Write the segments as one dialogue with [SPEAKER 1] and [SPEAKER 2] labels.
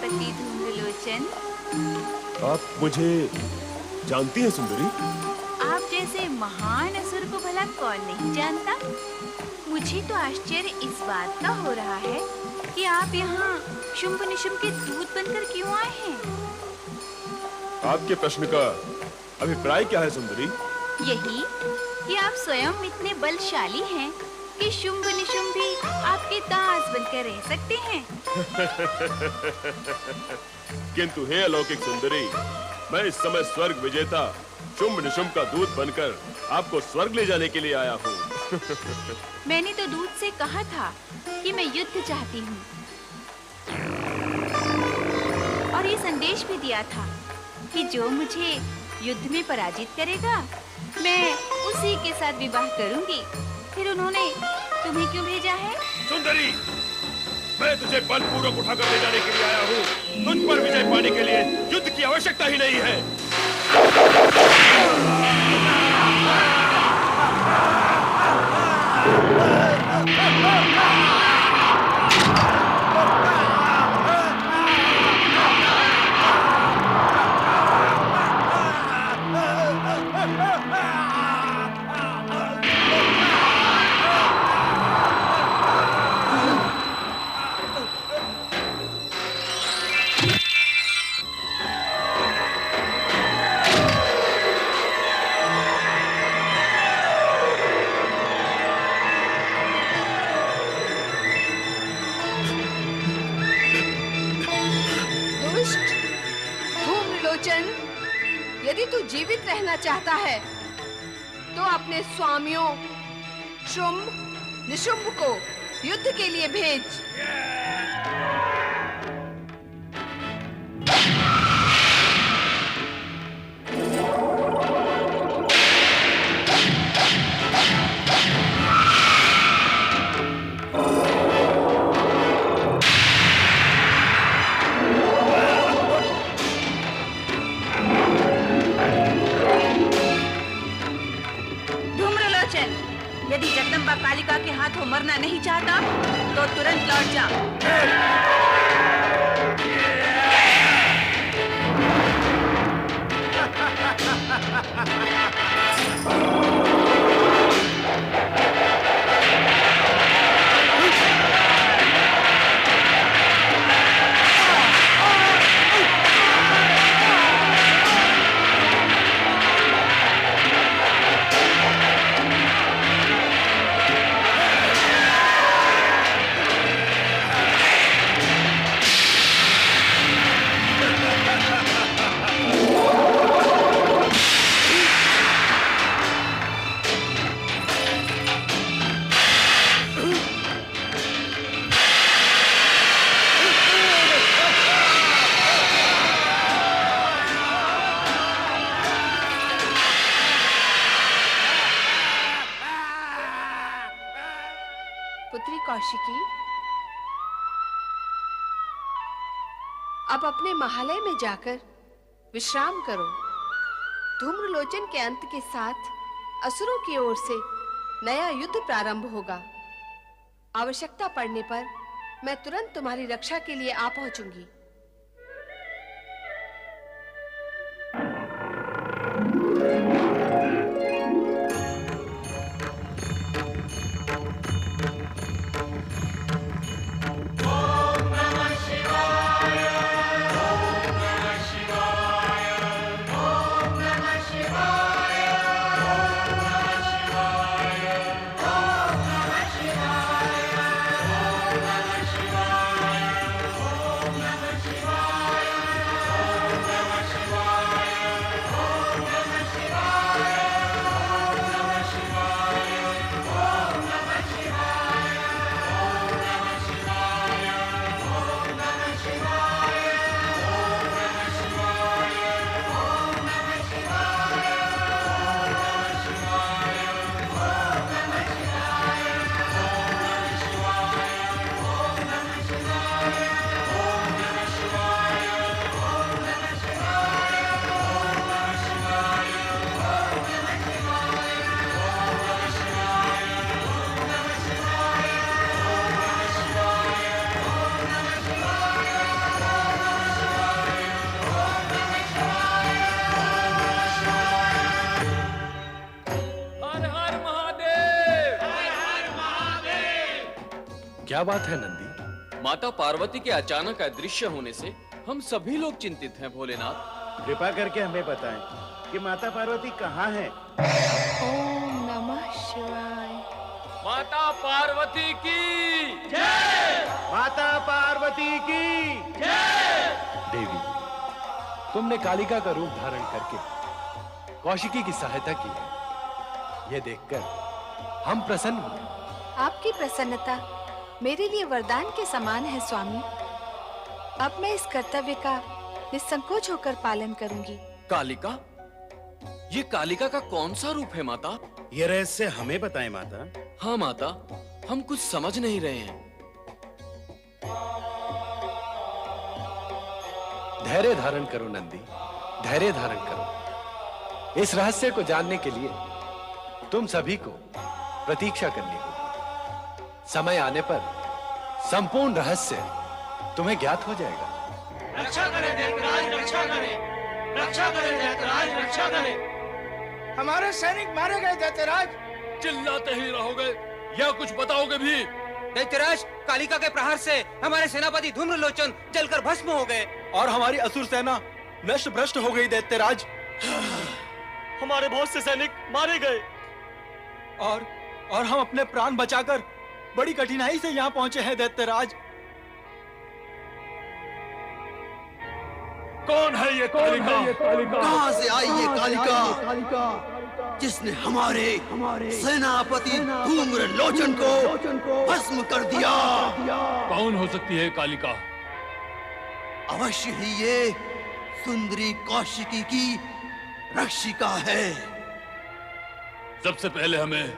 [SPEAKER 1] पति धूम्रलोचन।
[SPEAKER 2] आप मुझे जानती हैं सुंदरी?
[SPEAKER 1] आप जैसे महान असुर को भला कौन नहीं जानता? मुझे तो आश्चर्य इस बात का हो रहा है कि आप यहाँ शुंभ निशुंभ के दूत बनकर क्यों आए हैं?
[SPEAKER 2] आपके प्रश्न का अभिप्राय क्या है सुंदरी?
[SPEAKER 1] यही कि आप स्वयं इतने बलशाली हैं कि शुंभ निशुंभ भी आपके दास बनकर रह सकते हैं।
[SPEAKER 2] किंतु हे अलौकिक सुंदरी, मैं इस समय स्वर्ग विजेता शुंभ निशुंभ का दूत बनकर आपको स्वर्ग ले जाने के लिए आया हूँ।
[SPEAKER 1] मैंने तो दूत से कहा था कि मैं युद्ध चाहती हूँ और ये संदेश भी दिया था कि जो मुझे युद्ध में पराजित करेगा मैं उसी के साथ विवाह करूंगी। फिर उन्होंने तुम्हें क्यों भेजा है?
[SPEAKER 2] सुंदरी, मैं तुझे बलपूर्वक उठाकर ले जाने के लिए आया हूँ। तुझ पर विजय पाने के लिए युद्ध की आवश्यकता ही नहीं है।
[SPEAKER 3] यदि तू जीवित रहना चाहता है तो अपने स्वामियों शुंभ निशुंभ को युद्ध के लिए भेज।
[SPEAKER 1] यदि जगदम्बा कालिका के हाथों मरना नहीं चाहता तो तुरंत लौट जा।
[SPEAKER 3] पुत्री कौशिकी, अब अपने महालय में जाकर विश्राम करो। धूम्रलोचन के अंत के साथ असुरों की ओर से नया युद्ध प्रारंभ होगा। आवश्यकता पड़ने पर मैं तुरंत तुम्हारी रक्षा के लिए आ पहुंचूंगी।
[SPEAKER 4] क्या बात है नंदी?
[SPEAKER 5] माता पार्वती के अचानक अदृश्य होने से हम सभी लोग चिंतित हैं भोलेनाथ।
[SPEAKER 6] कृपा करके हमें बताएं कि माता पार्वती कहाँ है।
[SPEAKER 3] ओम नमः शिवाय।
[SPEAKER 5] माता पार्वती की
[SPEAKER 6] जय। माता पार्वती की जय।
[SPEAKER 4] देवी, तुमने कालिका का रूप धारण करके कौशिकी की सहायता की है। यह देखकर हम प्रसन्न हुए।
[SPEAKER 3] आपकी प्रसन्नता मेरे लिए वरदान के समान है स्वामी। अब मैं इस कर्तव्य का निसंकोच होकर पालन करूंगी।
[SPEAKER 5] कालिका? ये कालिका का कौन सा रूप है माता?
[SPEAKER 6] ये रहस्य हमें बताएं माता।
[SPEAKER 5] हाँ माता, हम कुछ समझ नहीं रहे हैं।
[SPEAKER 4] धैर्य धारण करो नंदी, धैर्य धारण करो। इस रहस्य को जानने के लिए तुम सभी को प्रतीक्षा करनी होगी। समय आने पर संपूर्ण रहस्य तुम्हें ज्ञात हो जाएगा।
[SPEAKER 6] रक्षा करें दैत्यराज, रक्षा करें, रक्षा करें दैत्यराज, रक्षा करें। हमारे सैनिक मारे गए दैत्यराज।
[SPEAKER 5] चिल्लाते ही रहोगे या कुछ बताओगे भी?
[SPEAKER 7] दैत्यराज, कालिका के प्रहार से हमारे सेनापति धूम्रलोचन जलकर भस्म हो गए
[SPEAKER 8] और हमारी असुर सेना नष्ट भ्रष्ट हो गई दैत्यराज।
[SPEAKER 9] हमारे बहुत से सैनिक मारे गए
[SPEAKER 8] और हम अपने प्राण बचाकर बड़ी कठिनाई से यहाँ पहुंचे हैं दैत्यराज।
[SPEAKER 9] कौन है ये कालिका?
[SPEAKER 10] कहां से आई ये कालिका जिसने हमारे सेनापति धूम्रलोचन को भस्म कर दिया?
[SPEAKER 9] कौन हो सकती है कालिका?
[SPEAKER 10] अवश्य ही ये सुंदरी कौशिकी की रक्षिका है।
[SPEAKER 9] सबसे पहले हमें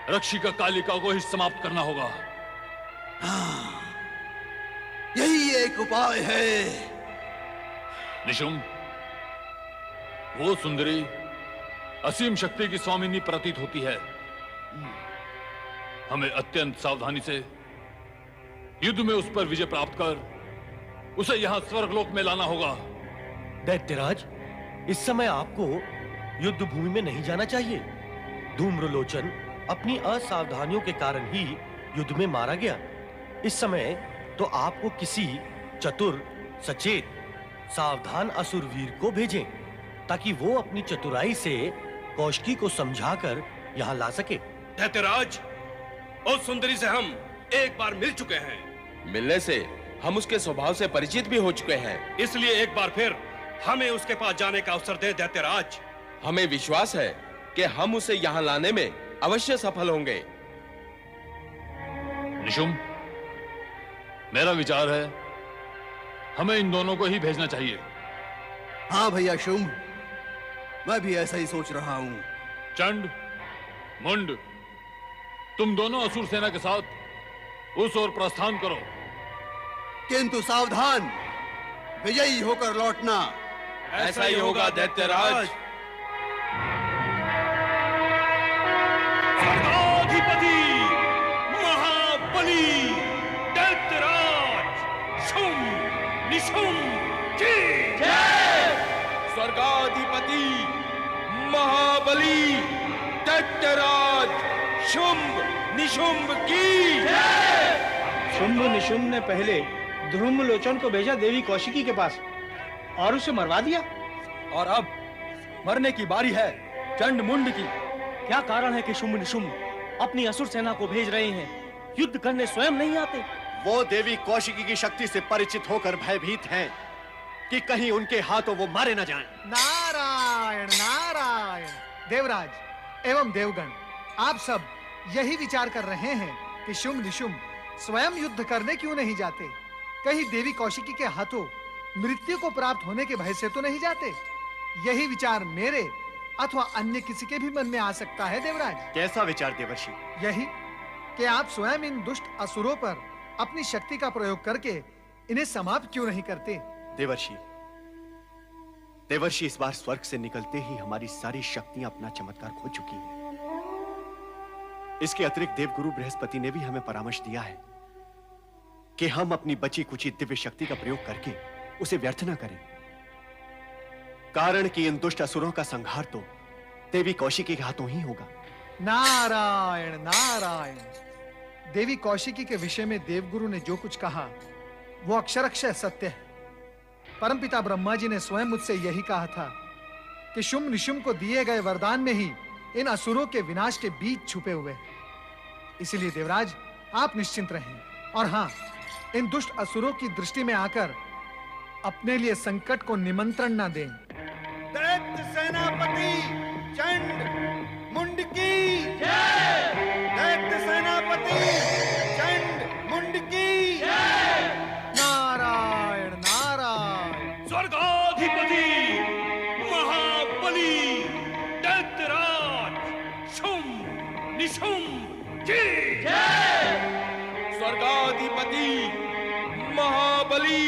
[SPEAKER 9] रक्षिका कालिका को ही समाप्त करना होगा।
[SPEAKER 10] हाँ, यही एक उपाय है।
[SPEAKER 9] निशुम, वो सुंदरी असीम शक्ति की स्वामिनी प्रतीत होती है। हमें अत्यंत सावधानी से युद्ध में उस पर विजय प्राप्त कर उसे यहां स्वर्गलोक में लाना होगा।
[SPEAKER 8] दैत्यराज, इस समय आपको युद्ध भूमि में नहीं जाना चाहिए। धूम्रलोचन अपनी असावधानियों के कारण ही युद्ध में मारा गया। इस समय तो आपको किसी चतुर, सचेत, सावधान असुर वीर को भेजें ताकि वो अपनी चतुराई से कौशिकी को समझाकर यहाँ ला सके।
[SPEAKER 11] दैत्यराज, उस सुंदरी से हम एक बार मिल चुके हैं।
[SPEAKER 5] मिलने से हम उसके स्वभाव से परिचित भी हो चुके हैं।
[SPEAKER 11] इसलिए एक बार फिर हमें उसके पास जाने का अवसर दे दैत्यराज।
[SPEAKER 5] हमें विश्वास है कि हम उसे यहाँ लाने में अवश्य सफल होंगे।
[SPEAKER 9] निशुम, मेरा विचार है हमें इन दोनों को ही भेजना चाहिए।
[SPEAKER 10] हाँ भैया शुंभ, मैं भी ऐसा ही सोच रहा हूँ।
[SPEAKER 9] चंड, मुंड, तुम दोनों असुर सेना के साथ उस ओर प्रस्थान करो।
[SPEAKER 10] किंतु सावधान, विजयी होकर लौटना।
[SPEAKER 11] ऐसा ही होगा दैत्यराज। स्वर्गाधिपति महाबली दैत्यराज शुंभ निशुंभ की जय।
[SPEAKER 5] स्वर्गाधिपति महाबली दैत्यराज शुंभ निशुंभ की जय।
[SPEAKER 8] शुंभ निशुंभ ने पहले धूम्रलोचन को भेजा देवी कौशिकी के पास और उसे मरवा दिया, और अब मरने की बारी है चंड मुंड की। क्या कारण है कि शुंभ निशुंभ अपनी असुर सेना को भेज रहे हैं? युद्ध करने स्वयं नहीं आते।
[SPEAKER 6] वो देवी कौशिकी की शक्ति से परिचित होकर भयभीत हैं कि कहीं उनके हाथों वो मारे न जाएं।
[SPEAKER 12] नारायण नारायण। देवराज एवं देवगण, आप सब यही विचार कर रहे हैं कि शुंभ निशुंभ स्वयं युद्ध करने क्यों नहीं जाते? कहीं देवी कौशिकी के हाथों मृत्यु को प्राप्त होने के भय से तो नहीं जाते? यही विचार मेरे अथवा अन्य किसी के भी मन में आ सकता है देवराज।
[SPEAKER 6] कैसा विचार देवर्षि?
[SPEAKER 12] यही कि आप स्वयं इन दुष्ट असुरों पर अपनी शक्ति का प्रयोग करके इन्हें समाप्त क्यों नहीं करते?
[SPEAKER 6] देवर्षि, देवर्षि, इस बार स्वर्ग से निकलते ही हमारी सारी शक्तियां अपना चमत्कार खो चुकी हैं। इसके अतिरिक्त देवगुरु बृहस्पति ने भी हमें परामर्श दिया है कि हम अपनी बची कुची दिव्य शक्ति का प्रयोग करके उसे व्यर्थ न करें। कारण कि इन दुष्ट असुरों का संहार तो देवी कौशिकी के हाथों ही होगा।
[SPEAKER 12] नारायण नारायण। देवी कौशिकी के विषय में देवगुरु ने जो कुछ कहा वो अक्षरशः सत्य है। परमपिता ब्रह्मा जी ने स्वयं मुझसे यही कहा था कि शुंभ निशुंभ को दिए गए वरदान में ही इन असुरों के विनाश के बीज छुपे हुए हैं। इसीलिए देवराज, आप निश्चिंत रहें और हां, इन दुष्ट असुरों की दृष्टि में आकर अपने लिए संकट को निमंत्रण न दें।
[SPEAKER 13] दैत्य सेनापति चंड मुंड की जय। दैत्य सेनापति चंड मुंड की जय।
[SPEAKER 12] नारायण नारायण।
[SPEAKER 11] स्वर्गाधिपति महाबली दैत्यराज शुंभ निशुंभ की
[SPEAKER 5] जय। स्वर्गाधिपति महाबली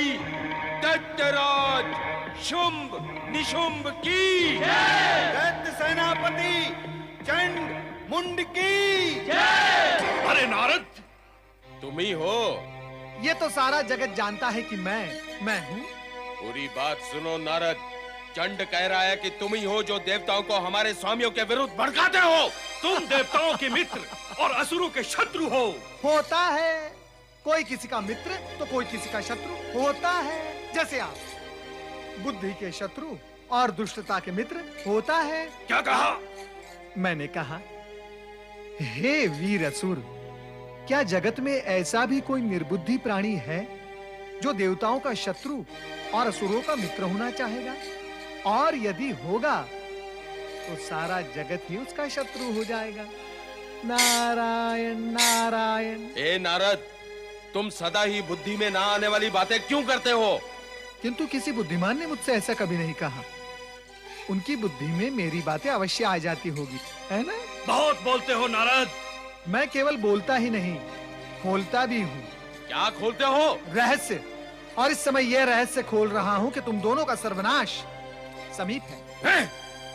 [SPEAKER 5] दैत्यराज शुंभ निशुंभ की
[SPEAKER 13] जय। दैत्य सेनापति चंड मुंड की
[SPEAKER 11] जय। अरे नारद,
[SPEAKER 5] तुम ही हो?
[SPEAKER 12] ये तो सारा जगत जानता है कि मैं हूँ।
[SPEAKER 5] पूरी बात सुनो नारद। चंड कह रहा है कि तुम ही हो जो देवताओं को हमारे स्वामियों के विरुद्ध भड़काते हो।
[SPEAKER 11] तुम देवताओं के मित्र और असुरों के शत्रु हो।
[SPEAKER 12] होता है, कोई किसी का मित्र तो कोई किसी का शत्रु होता है। जैसे आप बुद्धि के शत्रु और दुष्टता के मित्र होता है।
[SPEAKER 11] क्या कहा?
[SPEAKER 12] मैंने कहा, हे वीर असुर, क्या जगत में ऐसा भी कोई निर्बुद्धि प्राणी है जो देवताओं का शत्रु और असुरों का मित्र होना चाहेगा? और यदि होगा तो सारा जगत ही उसका शत्रु हो जाएगा। नारायण नारायण।
[SPEAKER 5] ए नारद, तुम सदा ही बुद्धि में ना आने वाली बातें क्यों करते हो?
[SPEAKER 12] किंतु किसी बुद्धिमान ने मुझसे ऐसा कभी नहीं कहा। उनकी बुद्धि में मेरी बातें अवश्य आ जाती होगी, है ना?
[SPEAKER 11] बहुत बोलते हो नारद।
[SPEAKER 12] मैं केवल बोलता ही नहीं, खोलता भी हूँ।
[SPEAKER 5] क्या खोलते हो?
[SPEAKER 12] रहस्य। और इस समय यह रहस्य खोल रहा हूँ कि तुम दोनों का सर्वनाश समीप है।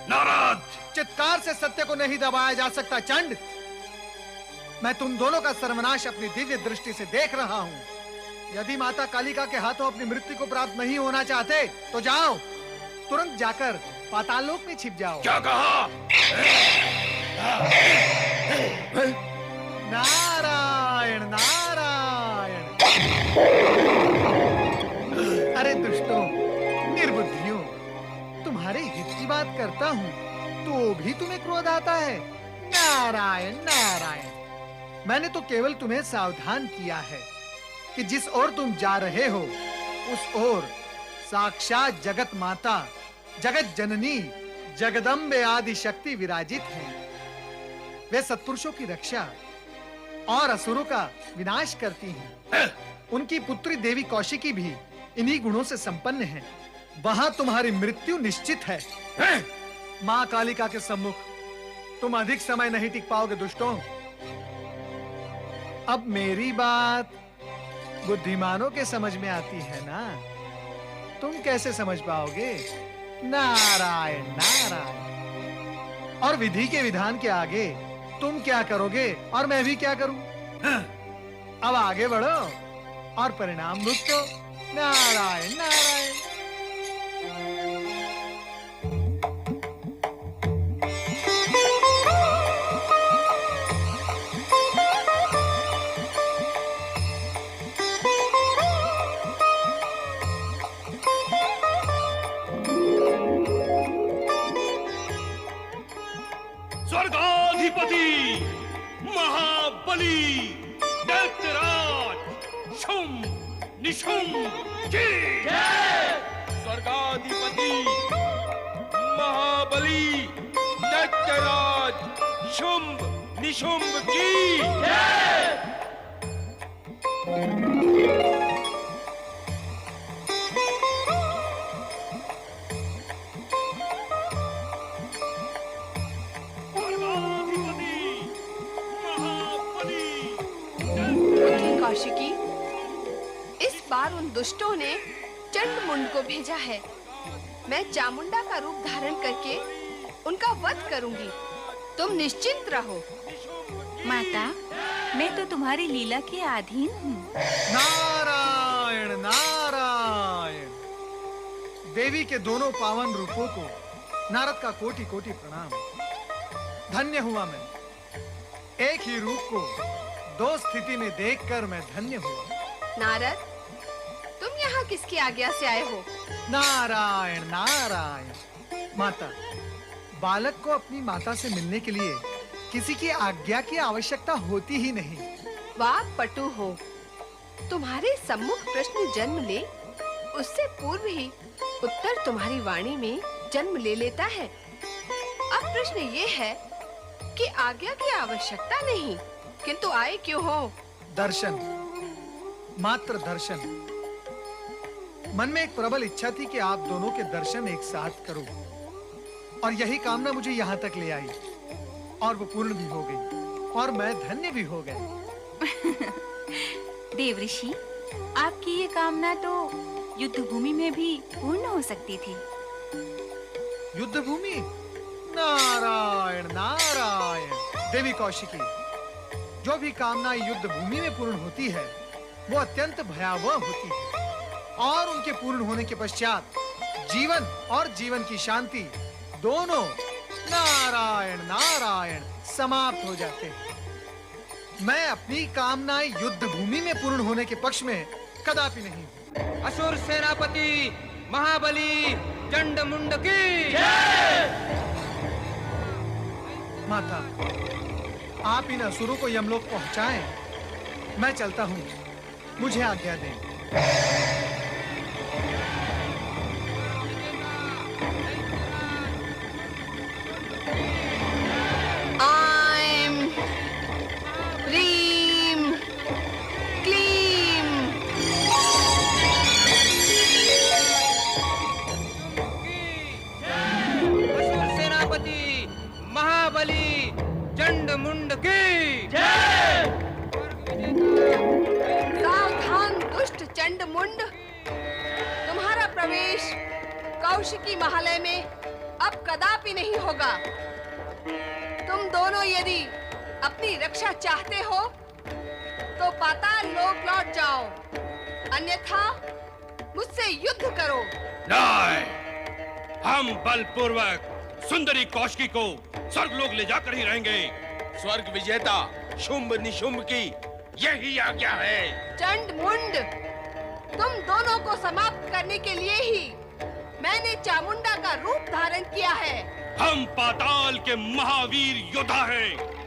[SPEAKER 11] नारद!
[SPEAKER 12] चित्कार से सत्य को नहीं दबाया जा सकता चंड। मैं तुम दोनों का सर्वनाश अपनी दिव्य दृष्टि से देख रहा हूँ। यदि माता कालिका के हाथों अपनी मृत्यु को प्राप्त नहीं होना चाहते तो जाओ, तुरंत जाकर पाताल लोक में छिप जाओ।
[SPEAKER 11] क्या कहा?
[SPEAKER 12] नारायण नारायण। अरे दुष्टों, निर्बुद्धियों, तुम्हारे हित की बात करता हूँ तो भी तुम्हें क्रोध आता है। नारायण नारायण। मैंने तो केवल तुम्हें सावधान किया है कि जिस ओर तुम जा रहे हो उस ओर साक्षात जगत माता, जगत जननी, जगदम्बे आदि शक्ति विराजित हैं। वे सत्पुरुषों की रक्षा और असुरों का विनाश करती हैं। उनकी पुत्री देवी कौशिकी भी इन्हीं गुणों से संपन्न है। वहां तुम्हारी मृत्यु निश्चित है। मां कालिका के सम्मुख तुम अधिक समय नहीं टिक पाओगे दुष्टों। अब मेरी बात बुद्धिमानों के समझ में आती है ना? तुम कैसे समझ पाओगे? नारायण नारायण। और विधि के विधान के आगे तुम क्या करोगे और मैं भी क्या करूं? अब आगे बढ़ो और परिणाम भुगतो। नारायण नारायण।
[SPEAKER 11] स्वर्गाधिपति महाबली दैत्यराज शुंभ निशुंभ की
[SPEAKER 5] जय। स्वर्गाधिपति महाबली दैत्यराज शुंभ निशुंभ की जय।
[SPEAKER 3] कौशिकी, इस बार उन दुष्टों ने चंड मुंड को भेजा है। मैं चामुंडा का रूप धारण करके उनका वध करूंगी। तुम निश्चिंत रहो।
[SPEAKER 1] माता, मैं तो तुम्हारी लीला के अधीन हूँ।
[SPEAKER 12] नारायण नारायण। देवी के दोनों पावन रूपों को नारद का कोटि कोटि प्रणाम। धन्य हुआ मैं एक ही रूप को दो स्थिति में देखकर मैं धन्य हुआ।
[SPEAKER 3] नारद, तुम यहाँ किसकी आज्ञा से आए हो?
[SPEAKER 12] नारायण नारायण। माता, बालक को अपनी माता से मिलने के लिए किसी की आज्ञा की आवश्यकता होती ही नहीं।
[SPEAKER 3] वाह पटु हो, तुम्हारे सम्मुख प्रश्न जन्म ले, उससे पूर्व ही उत्तर तुम्हारी वाणी में जन्म ले लेता है। अब प्रश्न ये है कि आज्ञा की आवश्यकता नहीं, किंतु आए क्यों हो?
[SPEAKER 12] दर्शन, मात्र दर्शन। मन में एक प्रबल इच्छा थी कि आप दोनों के दर्शन एक साथ करूं, और यही कामना मुझे यहाँ तक ले आई, और वो पूर्ण भी हो गई, और मैं धन्य भी हो गया।
[SPEAKER 1] देवऋषि, आपकी ये कामना तो युद्ध भूमि में भी पूर्ण हो सकती थी।
[SPEAKER 12] युद्ध भूमि? नारायण नारायण। देवी कौशिकी, जो भी कामना युद्ध भूमि में पूर्ण होती है वो अत्यंत भयावह होती है, और उनके पूर्ण होने के पश्चात जीवन और जीवन की शांति दोनों नारायण नारायण समाप्त हो जाते हैं। मैं अपनी कामनाएं युद्ध भूमि में पूर्ण होने के पक्ष में कदापि नहीं हूं।
[SPEAKER 7] असुर सेनापति महाबली चंडमुंड की
[SPEAKER 12] माता, आप इन असुरों को यमलोक पहुंचाएं। मैं चलता हूं, मुझे आज्ञा दें।
[SPEAKER 7] चंडमुंड की
[SPEAKER 3] सावधान दुष्ट चंडमुंड, तुम्हारा प्रवेश कौशिकी महालय में अब कदापि नहीं होगा। तुम दोनों यदि अपनी रक्षा चाहते हो तो पाताल लोक लौट जाओ, अन्यथा मुझसे युद्ध करो।
[SPEAKER 11] नहीं, हम बलपूर्वक सुंदरी कौशिकी को स्वर्गलोक ले जाकर ही रहेंगे।
[SPEAKER 5] स्वर्ग विजेता शुंभ निशुंभ की यही आज्ञा है।
[SPEAKER 3] चंडमुंड, तुम दोनों को समाप्त करने के लिए ही मैंने चामुंडा का रूप धारण किया है।
[SPEAKER 11] हम पाताल के महावीर योद्धा हैं।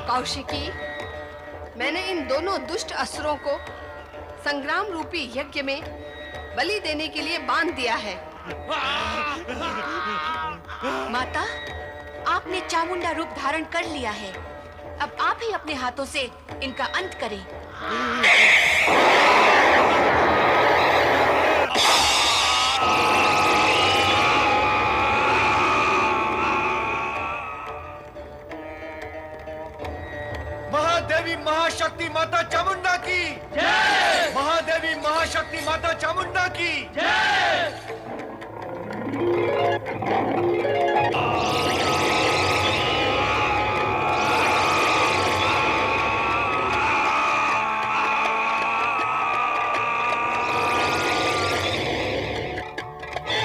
[SPEAKER 3] कौशिकी, मैंने इन दोनों दुष्ट असुरों को संग्राम रूपी यज्ञ में बलि देने के लिए बांध दिया है।
[SPEAKER 1] माता, आपने चामुंडा रूप धारण कर लिया है। अब आप ही अपने हाथों से इनका अंत करें।
[SPEAKER 13] महादेवी महाशक्ति माता चामुंडा की जय। महादेवी महाशक्ति माता चामुंडा की जय।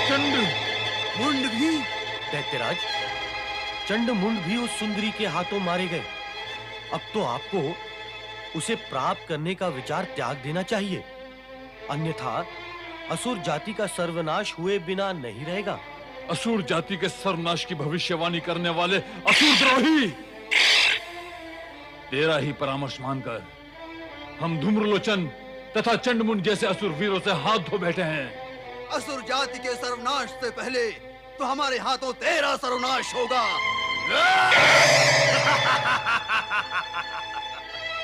[SPEAKER 8] चंडमुंड भी? दैत्यराज, चंडमुंड भी उस सुंदरी के हाथों मारे गए। अब तो आपको उसे प्राप्त करने का विचार त्याग देना चाहिए, अन्यथा असुर जाति का सर्वनाश हुए बिना नहीं रहेगा।
[SPEAKER 9] असुर जाति के सर्वनाश की भविष्यवाणी करने वाले असुर द्रोही, तेरा ही परामर्श मानकर हम धूम्रलोचन तथा चंडमुंड जैसे असुर वीरों से हाथ धो बैठे हैं।
[SPEAKER 10] असुर जाति के सर्वनाश से पहले तो हमारे हाथों तेरा सर्वनाश होगा।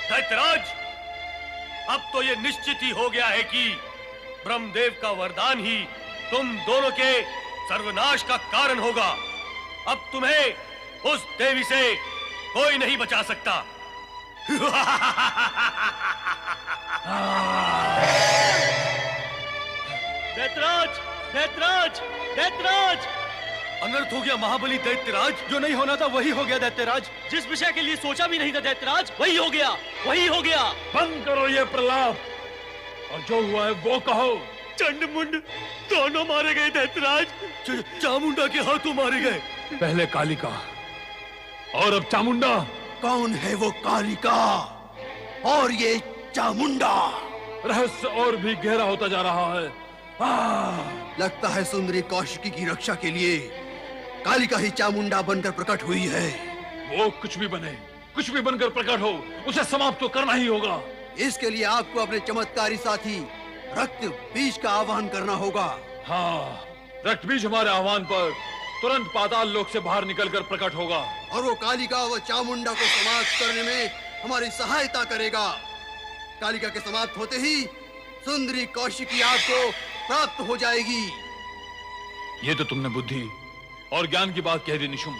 [SPEAKER 8] दैत्यराज, अब तो ये निश्चित ही हो गया है कि ब्रह्मदेव का वरदान ही तुम दोनों के सर्वनाश का कारण होगा। अब तुम्हें उस देवी से कोई नहीं बचा सकता। दैत्यराज, दैत्यराज, दैत्यराज! अनर्थ हो गया महाबली दैत्यराज। जो नहीं होना था वही हो गया दैत्यराज। जिस विषय के लिए सोचा भी नहीं था दैत्यराज, वही हो गया, वही हो गया।
[SPEAKER 9] बंद करो ये प्रलाप और जो हुआ है वो कहो।
[SPEAKER 8] चंडमुंड दोनों मारे गए दैत्यराज। चामुंडा के हाथों मारे गए।
[SPEAKER 9] पहले कालिका और अब चामुंडा।
[SPEAKER 10] कौन है वो कालिका और ये चामुंडा?
[SPEAKER 9] रहस्य और भी गहरा होता जा रहा है।
[SPEAKER 10] लगता है सुंदरी कौशिकी की रक्षा के लिए कालिका ही चामुंडा बनकर प्रकट हुई है।
[SPEAKER 9] वो कुछ भी बने, कुछ भी बनकर प्रकट हो, उसे समाप्त तो करना ही होगा।
[SPEAKER 10] इसके लिए आपको अपने चमत्कारी साथी रक्त बीज का आह्वान करना होगा।
[SPEAKER 9] हाँ, रक्त बीज हमारे आह्वान पर तुरंत पाताल लोक से बाहर निकलकर प्रकट होगा
[SPEAKER 10] और वो कालिका व चामुंडा को समाप्त करने में हमारी सहायता करेगा। कालिका के समाप्त होते ही सुंदरी कौशिकी आपको प्राप्त हो जाएगी।
[SPEAKER 9] ये तो तुमने बुद्धि और ज्ञान की बात कह दी निशुम।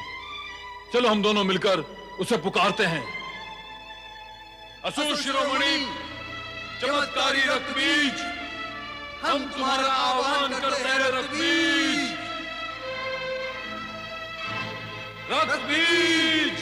[SPEAKER 9] चलो हम दोनों मिलकर उसे पुकारते हैं। असुर शिरोमणि, चमत्कारी रक्तबीज, हम तुम्हारा आह्वान करते हैं। रक्तबीज, रक्तबीज।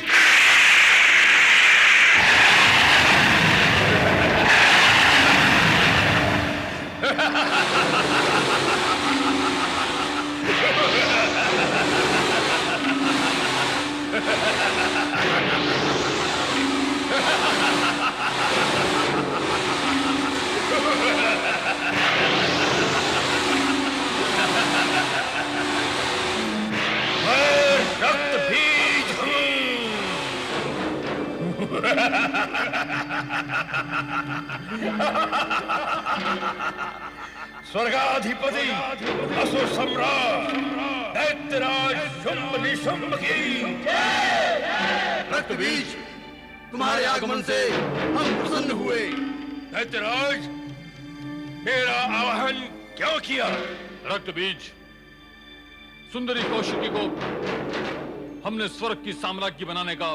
[SPEAKER 11] स्वर्गाधिपति असुर सम्राट दैत्यराज शुंभ निशुंभ की
[SPEAKER 10] रक्तबीज, तुम्हारे आगमन से हम प्रसन्न हुए।
[SPEAKER 11] दैत्यराज, मेरा आह्वान क्यों किया?
[SPEAKER 9] रक्तबीज, सुंदरी कौशिकी को हमने स्वर्ग की साम्राज्ञी बनाने का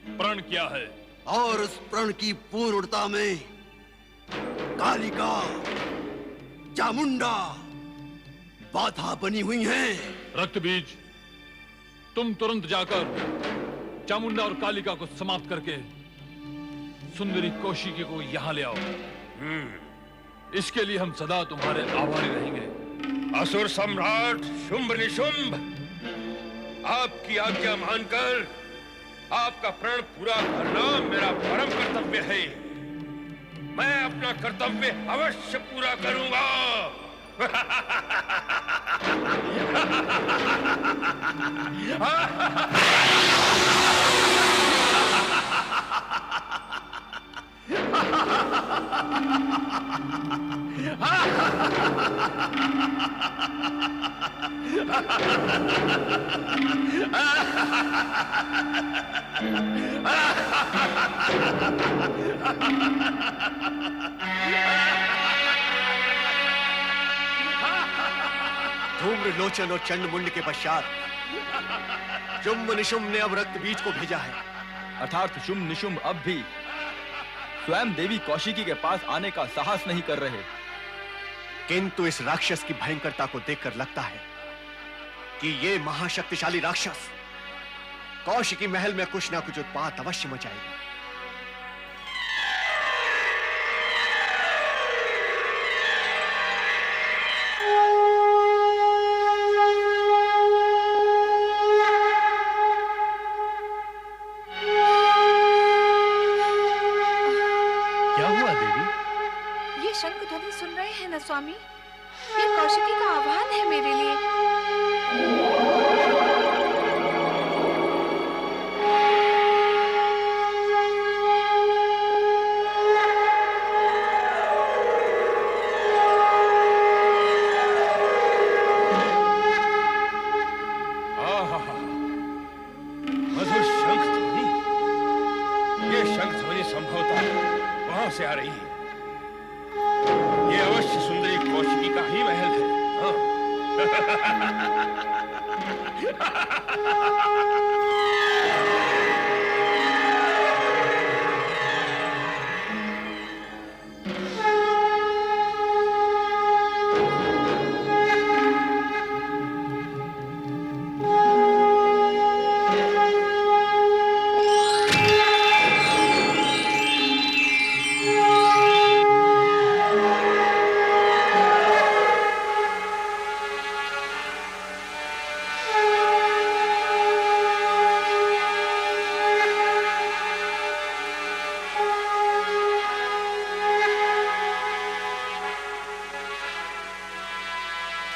[SPEAKER 9] प्रण किया है
[SPEAKER 10] और उस प्रण की पूर्णता में कालिका, चामुंडा बाधा बनी हुई हैं।
[SPEAKER 9] रक्तबीज, तुम तुरंत जाकर चामुंडा और कालिका को समाप्त करके सुंदरी कौशिकी को यहां ले आओ। इसके लिए हम सदा तुम्हारे आभारी रहेंगे।
[SPEAKER 11] असुर सम्राट शुंभ निशुंभ, आपकी आज्ञा मानकर आपका प्रण पूरा करना मेरा परम कर्तव्य है। मैं अपना कर्तव्य अवश्य पूरा करूंगा।
[SPEAKER 6] धूम्रलोचन और चंडमुंड के पश्चात शुंभ निशुंभ ने अब रक्त बीज को भेजा है।
[SPEAKER 14] अर्थात शुंभ निशुंभ अब भी स्वयं देवी कौशिकी के पास आने का साहस नहीं कर रहे।
[SPEAKER 6] किंतु इस राक्षस की भयंकरता को देखकर लगता है कि ये महाशक्तिशाली राक्षस कौशिकी महल में कुछ ना कुछ उत्पात अवश्य मचाएगा।
[SPEAKER 3] स्वामी, ये कौशिकी का आह्वान है मेरे लिए।
[SPEAKER 11] मधुर शंख ध्वनि, ये शंख ध्वनि संभवतः वहां से आ रही है। ये अवश्य सुंदरी कौशिकी का ही महल है।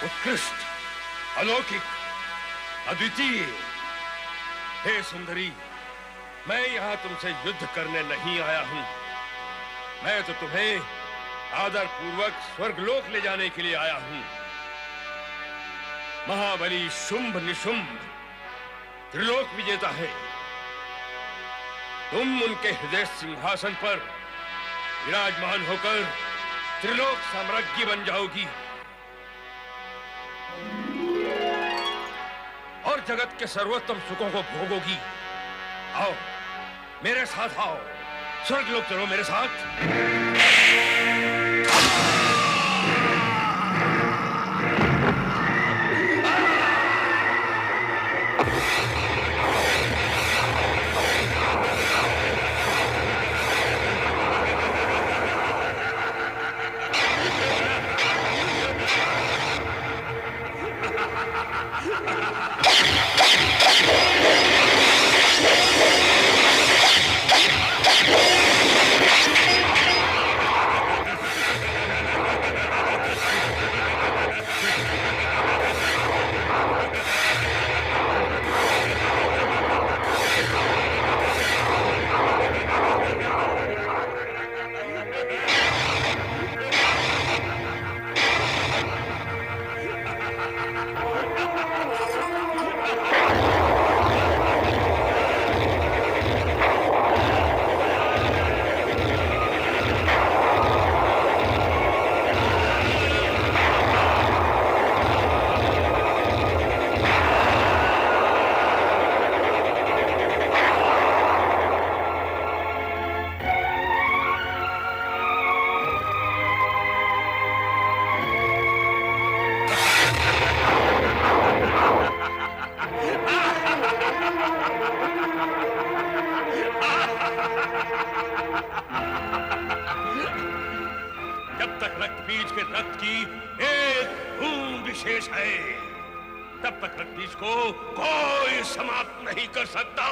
[SPEAKER 11] उत्कृष्ट, अलौकिक, अद्वितीय। हे सुंदरी, मैं यहां तुमसे युद्ध करने नहीं आया हूं। मैं तो तुम्हें आदर पूर्वक स्वर्गलोक ले जाने के लिए आया हूं। महाबली शुंभ निशुंभ त्रिलोक विजेता है। तुम उनके हृदय सिंहासन पर विराजमान होकर त्रिलोक साम्राज्ञी बन जाओगी और जगत के सर्वोत्तम सुखों को भोगोगी। आओ मेरे साथ आओ, स्वर्गलोक चलो मेरे साथ। जब तक रक्तबीज के रक्त की एक बूंद विशेष है, तब तक रक्तबीज को कोई समाप्त नहीं कर सकता।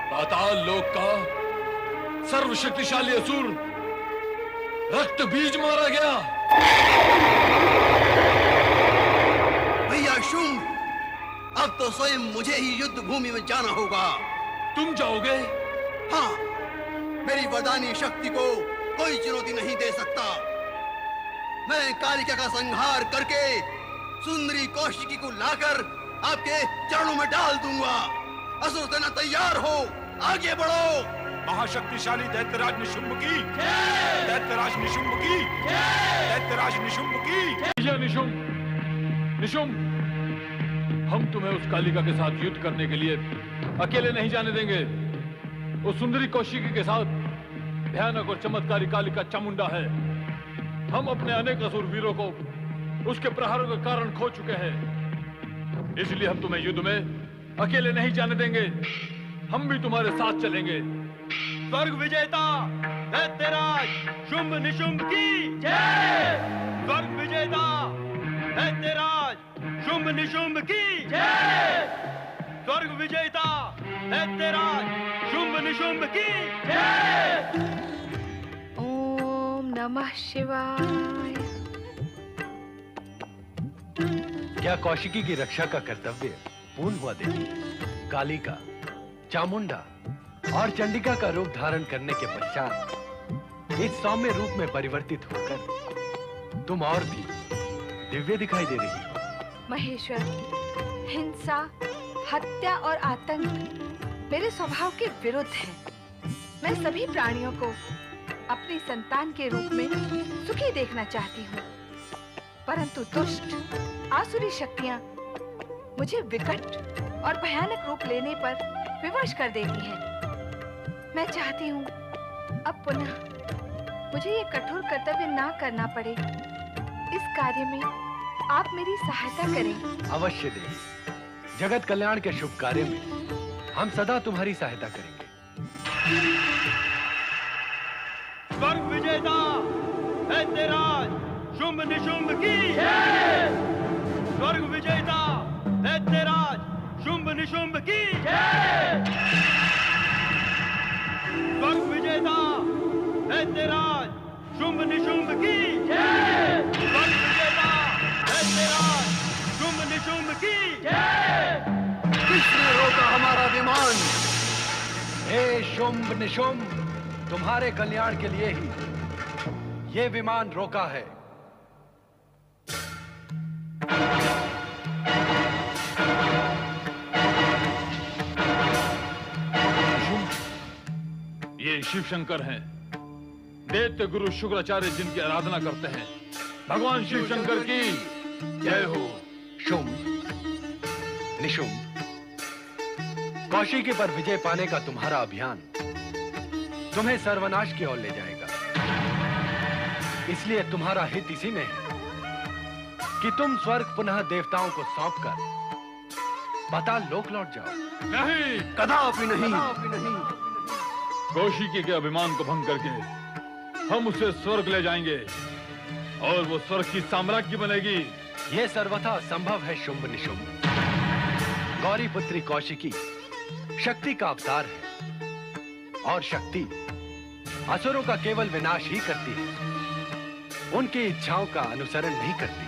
[SPEAKER 9] पाताल लोक का सर्वशक्तिशाली असुर रक्त बीज मारा गया।
[SPEAKER 10] भैया शुंभ, अब तो स्वयं मुझे ही युद्ध भूमि में जाना होगा।
[SPEAKER 9] तुम जाओगे?
[SPEAKER 10] हाँ, मेरी वरदानी शक्ति को कोई चुनौती नहीं दे सकता। मैं कालिका का संहार करके सुंदरी कौशिकी को लाकर आपके चरणों में डाल दूंगा। असुर सेना तैयार हो, आगे बढ़ो।
[SPEAKER 15] महाशक्तिशाली दैत्यराज निशुंभ की, दैत्यराज निशुंभ की, दैत्यराज निशुंभ की।
[SPEAKER 9] जय निशुंभ। निशुंभ, हम तुम्हें उस कालिका के साथ युद्ध करने के लिए अकेले नहीं जाने देंगे। उस सुंदरी कौशिकी के साथ भयानक और चमत्कारी कालिका चामुंडा है। हम अपने अनेक असुर वीरों को उसके प्रहारों के कारण खो चुके हैं, इसलिए हम तुम्हें युद्ध में अकेले नहीं जाने देंगे। हम भी तुम्हारे साथ चलेंगे।
[SPEAKER 14] स्वर्ग विजेता दैत्यराज शुंभ निशुंभ की जय। स्वर्ग विजेता दैत्यराज शुंभ निशुंभ की जय। स्वर्ग विजेता दैत्यराज शुंभ निशुंभ की जय।
[SPEAKER 3] ओम नमः शिवाय।
[SPEAKER 4] क्या कौशिकी की रक्षा का कर्तव्य पूर्ण हुआ देवी? कालिका, चामुंडा और चंडिका का रूप धारण करने के पश्चात इस सौम्य रूप में परिवर्तित होकर तुम और भी दिव्य दिखाई दे रही हो।
[SPEAKER 3] महेश्वर, हिंसा, हत्या और आतंक मेरे स्वभाव के विरुद्ध है। मैं सभी प्राणियों को अपनी संतान के रूप में सुखी देखना चाहती हूँ, परंतु दुष्ट आसुरी शक्तियाँ मुझे विकट और भयानक रूप लेने पर विवश कर देती हैं। मैं चाहती हूँ अब पुनः मुझे ये कठोर कर्तव्य ना करना पड़े। इस कार्य में आप मेरी सहायता करें।
[SPEAKER 4] अवश्य देवी, जगत कल्याण के शुभ कार्य में हम सदा तुम्हारी सहायता करेंगे।
[SPEAKER 14] स्वर्ग विजेता दैत्यराज शुंभ निशुंभ की जय। स्वर्ग विजेता दैत्यराज शुंभ निशुंभ की जय। स्वर्ग विजेता दैत्यराज शुंभ निशुंभ की जय। स्वर्ग विजेता दैत्यराज शुंभ निशुंभ की जय।
[SPEAKER 10] किसने रोका हमारा विमान?
[SPEAKER 4] हे शुंभ निशुंभ, तुम्हारे कल्याण के लिए ही ये विमान रोका है।
[SPEAKER 9] ये शिव शंकर हैं, दैत्य गुरु शुक्राचार्य जिनकी आराधना करते हैं। भगवान शिव शंकर की जय हो।
[SPEAKER 4] शुंभ निशुंभ, कौशिकी पर विजय पाने का तुम्हारा अभियान तुम्हें सर्वनाश की ओर ले जाएगा। इसलिए तुम्हारा हित इसी में है कि तुम स्वर्ग पुनः देवताओं को सौंपकर पाताल लोक लौट जाओ।
[SPEAKER 9] नहीं,
[SPEAKER 10] कदापि नहीं, कदापि नहीं।
[SPEAKER 9] कौशिकी के अभिमान को भंग करके हम उसे स्वर्ग ले जाएंगे और वो स्वर्ग की साम्राज्ञी बनेगी।
[SPEAKER 4] यह सर्वथा संभव है शुंभ निशुंभ। गौरी पुत्री कौशिकी शक्ति का अवतार है और शक्ति असुरों का केवल विनाश ही करती है, उनकी इच्छाओं का अनुसरण नहीं करती।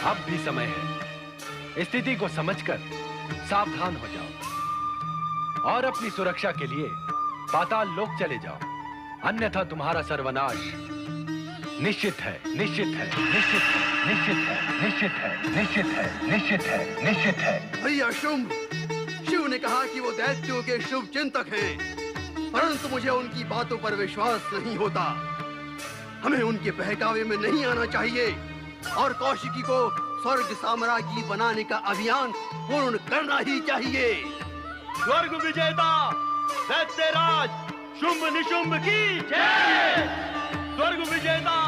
[SPEAKER 4] अब भी समय है, स्थिति को समझकर सावधान हो जाओ और अपनी सुरक्षा के लिए पाताल लोक चले जाओ, अन्यथा तुम्हारा सर्वनाश निश्चित है, निश्चित है, निश्चित है, निश्चित है, निश्चित है, निश्चित है, निश्चित है, निश्चित है।
[SPEAKER 10] भैया शुंभ, शिव ने कहा कि वो दैत्यों के शुभ चिंतक हैं, परंतु मुझे उनकी बातों पर विश्वास नहीं होता। हमें उनके बहकावे में नहीं आना चाहिए और कौशिकी को स्वर्ग साम्राज्ञी बनाने का अभियान पूर्ण करना ही चाहिए।
[SPEAKER 14] स्वर्ग विजेता दैत्यराज शुंभ निशुंभ की जय। स्वर्ग विजेता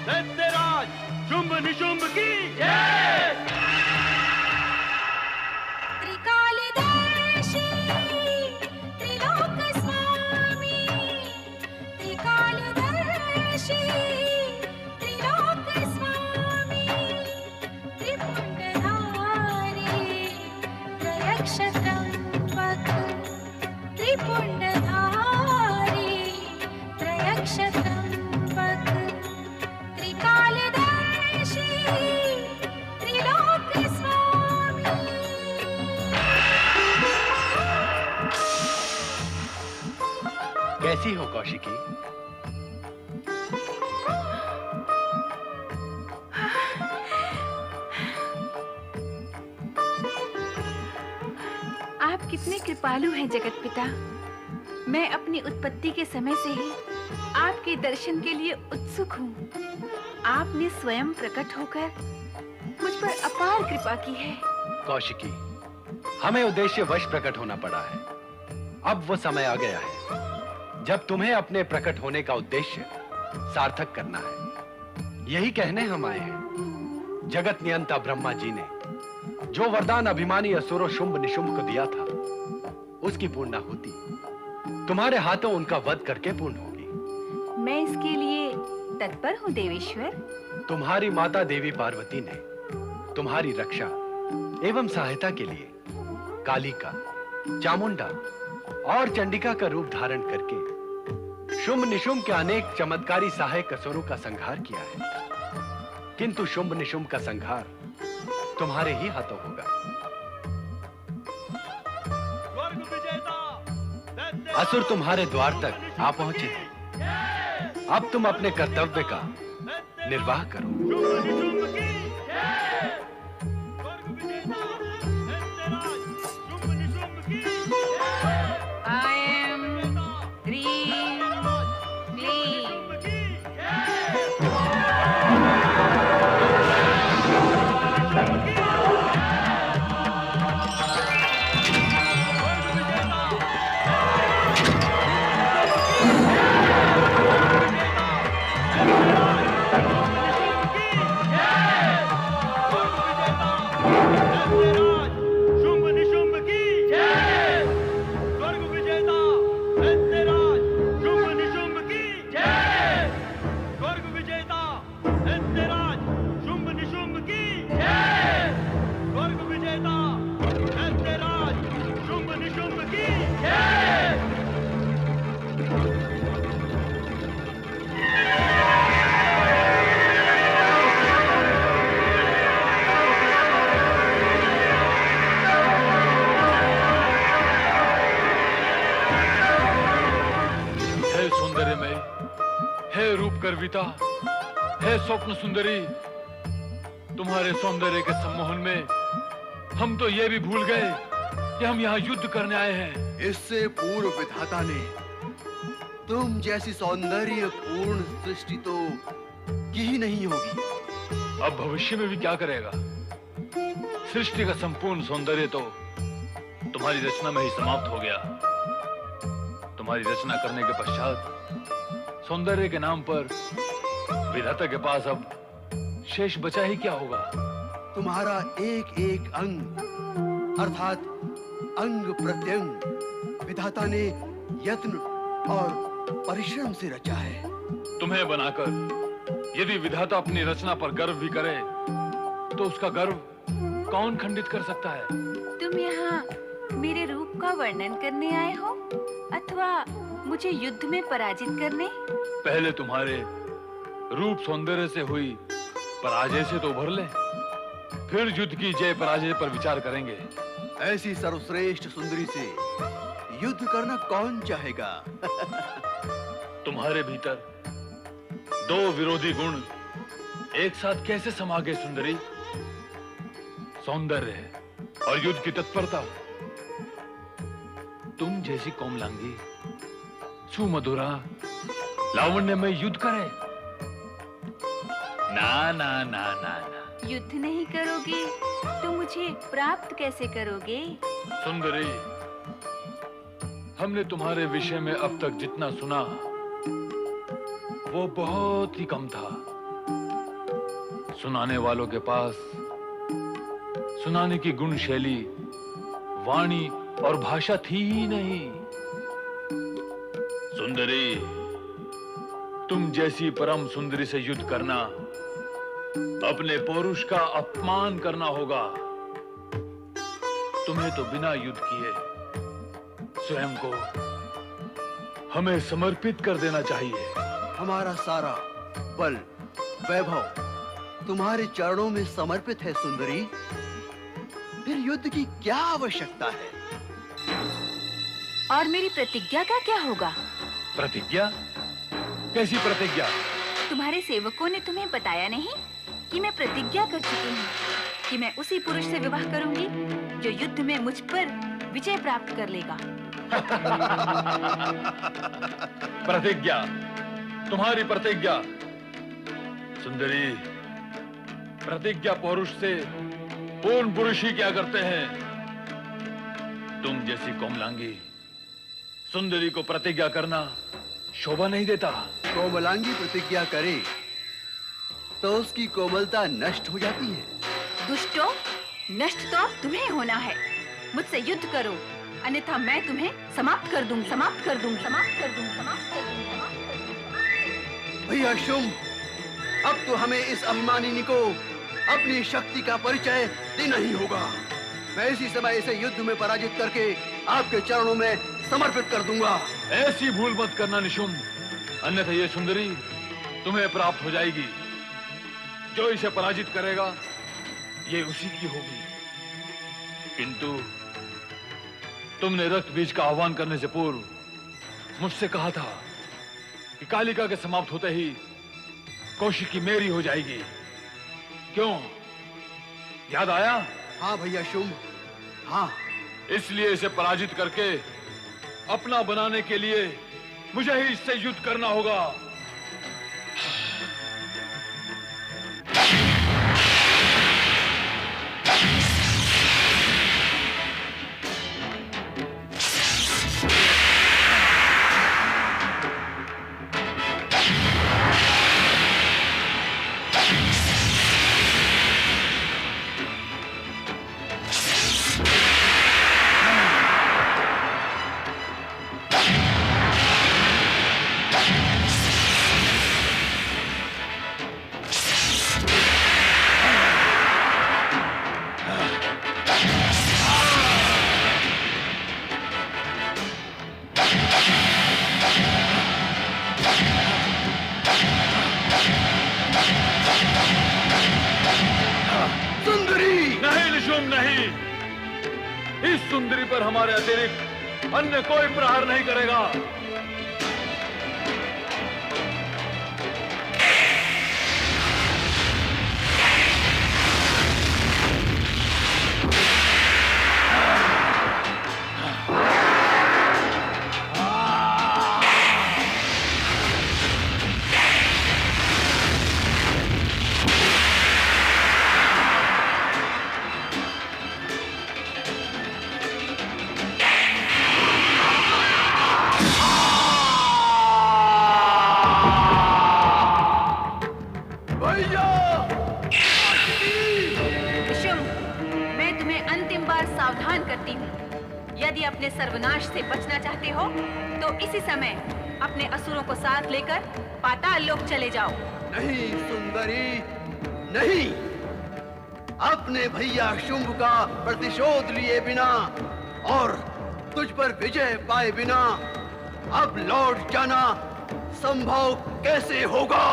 [SPEAKER 14] दैत्यराज शुंभ निशुंभ की जय।
[SPEAKER 16] त्रिकालदर्शी त्रिलोक स्वामी, त्रिकालदर्शी त्रिलोक स्वामी, त्रिपुंडधारी त्रयक्षत्रंबक, त्रिपुंडधारी त्रयक्षत्रंबक, त्रिकालदर्शी त्रिलोक स्वामी।
[SPEAKER 4] कैसी हो कौशिकी?
[SPEAKER 1] आपकी कितने कृपालु हैं जगत पिता। मैं अपनी उत्पत्ति के समय से ही आपके दर्शन के लिए उत्सुक हूँ। आपने स्वयं प्रकट होकर मुझ पर अपार कृपा की है।
[SPEAKER 4] कौशिकी, हमें उद्देश्य वश प्रकट होना पड़ा है। अब वो समय आ गया है जब तुम्हें अपने प्रकट होने का उद्देश्य सार्थक करना है। यही कहने हम आए हैं। जगत नियंता ब्रह्मा जी ने जो वरदान अभिमानी असुरों शुंभ निशुंभ को दिया था, उसकी पूर्णाहुति तुम्हारे हाथों उनका वध करके पूर्ण होगी।
[SPEAKER 1] मैं इसके लिए तत्पर हूँ देवेश्वर।
[SPEAKER 4] तुम्हारी माता देवी पार्वती ने तुम्हारी रक्षा एवं सहायता के लिए कालिका, चामुंडा और चंडिका का रूप धारण करके शुंभ निशुंभ के अनेक चमत्कारी सहायक असुरों का संहार किया है। किंतु शुंभ निशुंभ का संहार तुम्हारे ही हाथों होगा। असुर तुम्हारे द्वार तक आ पहुंचे हैं। अब तुम अपने कर्तव्य का निर्वाह करो।
[SPEAKER 9] गर्विता, हे स्वप्न सुंदरी, तुम्हारे सौंदर्य के सम्मोहन में हम तो ये भी भूल गए कि हम यहाँ युद्ध करने आए हैं।
[SPEAKER 10] इससे पूर्व विधाता ने तुम जैसी सौंदर्य पूर्ण सृष्टि तो की ही नहीं होगी।
[SPEAKER 9] अब भविष्य में भी क्या करेगा? सृष्टि का संपूर्ण सौंदर्य तो तुम्हारी रचना में ही समाप्त हो गया। तुम्हारी रचना करने के पश्चात सौंदर्य के नाम पर विधाता के पास अब शेष बचा ही क्या होगा?
[SPEAKER 10] तुम्हारा एक एक अंग अर्थात अंग प्रत्यंग विधाता ने यत्न और परिश्रम से रचा है।
[SPEAKER 9] तुम्हें बनाकर यदि विधाता अपनी रचना पर गर्व भी करे तो उसका गर्व कौन खंडित कर सकता है?
[SPEAKER 1] तुम यहाँ मेरे रूप का वर्णन करने आए हो अथवा मुझे युद्ध में पराजित करने?
[SPEAKER 9] पहले तुम्हारे रूप सौंदर्य से हुई पराजय से तो उभर ले, फिर युद्ध की जय पराजय पर विचार करेंगे।
[SPEAKER 10] ऐसी सर्वश्रेष्ठ सुंदरी से युद्ध करना कौन चाहेगा?
[SPEAKER 9] तुम्हारे भीतर दो विरोधी गुण एक साथ कैसे समा गए सुंदरी? सौंदर्य और युद्ध की तत्परता। तुम जैसी कोमलांगी सुमधुरा लावण्य में युद्ध करे? ना ना ना ना ना।
[SPEAKER 1] युद्ध नहीं करोगे तो मुझे प्राप्त कैसे करोगे?
[SPEAKER 9] सुंदरी, हमने तुम्हारे विषय में अब तक जितना सुना वो बहुत ही कम था। सुनाने वालों के पास सुनाने की गुण शैली, वाणी और भाषा थी ही नहीं। सुंदरी, तुम जैसी परम सुंदरी से युद्ध करना अपने पौरुष का अपमान करना होगा। तुम्हें तो बिना युद्ध किए स्वयं को हमें समर्पित कर देना चाहिए।
[SPEAKER 10] हमारा सारा बल वैभव तुम्हारे चरणों में समर्पित है सुंदरी। फिर युद्ध की क्या आवश्यकता है?
[SPEAKER 1] और मेरी प्रतिज्ञा का क्या होगा?
[SPEAKER 9] प्रतिज्ञा? कैसी प्रतिज्ञा?
[SPEAKER 1] तुम्हारे सेवकों ने तुम्हें बताया नहीं कि मैं प्रतिज्ञा कर चुकी हूँ कि मैं उसी पुरुष से विवाह करूंगी जो युद्ध में मुझ पर विजय प्राप्त कर लेगा।
[SPEAKER 9] प्रतिज्ञा, तुम्हारी प्रतिज्ञा। सुंदरी, प्रतिज्ञा पुरुष से पूर्ण पुरुष ही क्या करते हैं। तुम जैसी कोमलांगी सुंदरी को प्रतिज्ञा करना शोभा नहीं देता।
[SPEAKER 10] कोमलांगी प्रतिज्ञा करे तो उसकी कोमलता नष्ट हो जाती है।
[SPEAKER 1] दुष्टों, नष्ट तो तुम्हें होना है। मुझसे युद्ध करो, अन्यथा मैं तुम्हें समाप्त कर दूं, समाप्त कर दूं, समाप्त कर दूं, समाप्त कर दूं, समाप्त कर दूं।
[SPEAKER 10] भैया शुंभ, अब तो हमें इस अभिमानिनी को अपनी शक्ति का परिचय देना ही होगा। मैं इसी समय इसे युद्ध में पराजित करके आपके चरणों में समर्पित कर दूंगा।
[SPEAKER 9] ऐसी भूल मत करना निशुंभ, अन्यथा ये सुंदरी तुम्हें प्राप्त हो जाएगी। जो इसे पराजित करेगा ये उसी की होगी। किंतु तुमने रक्त बीज का आह्वान करने से पूर्व मुझसे कहा था कि कालिका के समाप्त होते ही कौशिकी मेरी हो जाएगी। क्यों, याद आया?
[SPEAKER 10] हाँ भैया शुंभ, हाँ।
[SPEAKER 9] इसलिए इसे पराजित करके अपना बनाने के लिए मुझे ही इससे युद्ध करना होगा। सुंदरी पर हमारे अतिरिक्त अन्य कोई प्रहार नहीं करेगा।
[SPEAKER 1] यदि अपने सर्वनाश से बचना चाहते हो तो इसी समय अपने असुरों को साथ लेकर पाताल लोक चले जाओ।
[SPEAKER 10] नहीं सुंदरी, नहीं। अपने भैया शुंभ का प्रतिशोध लिए बिना और तुझ पर विजय पाए बिना अब लौट जाना संभव कैसे होगा?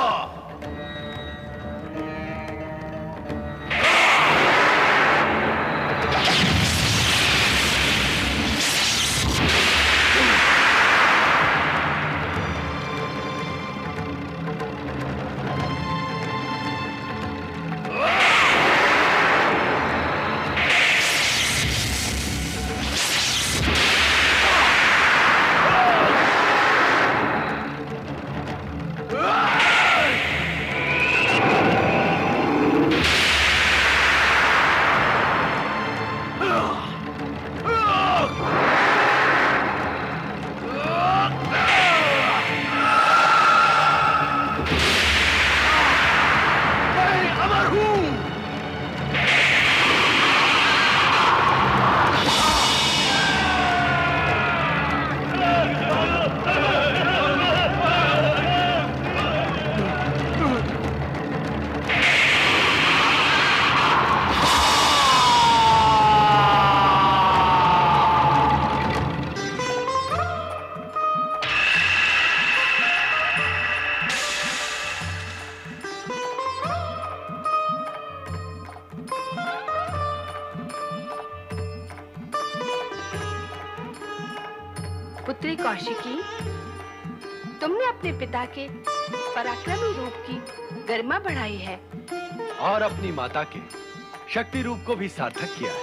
[SPEAKER 3] पुत्री कौशिकी, तुमने अपने पिता के पराक्रमी रूप की गरिमा बढ़ाई है
[SPEAKER 4] और अपनी माता के शक्ति रूप को भी सार्थक किया है।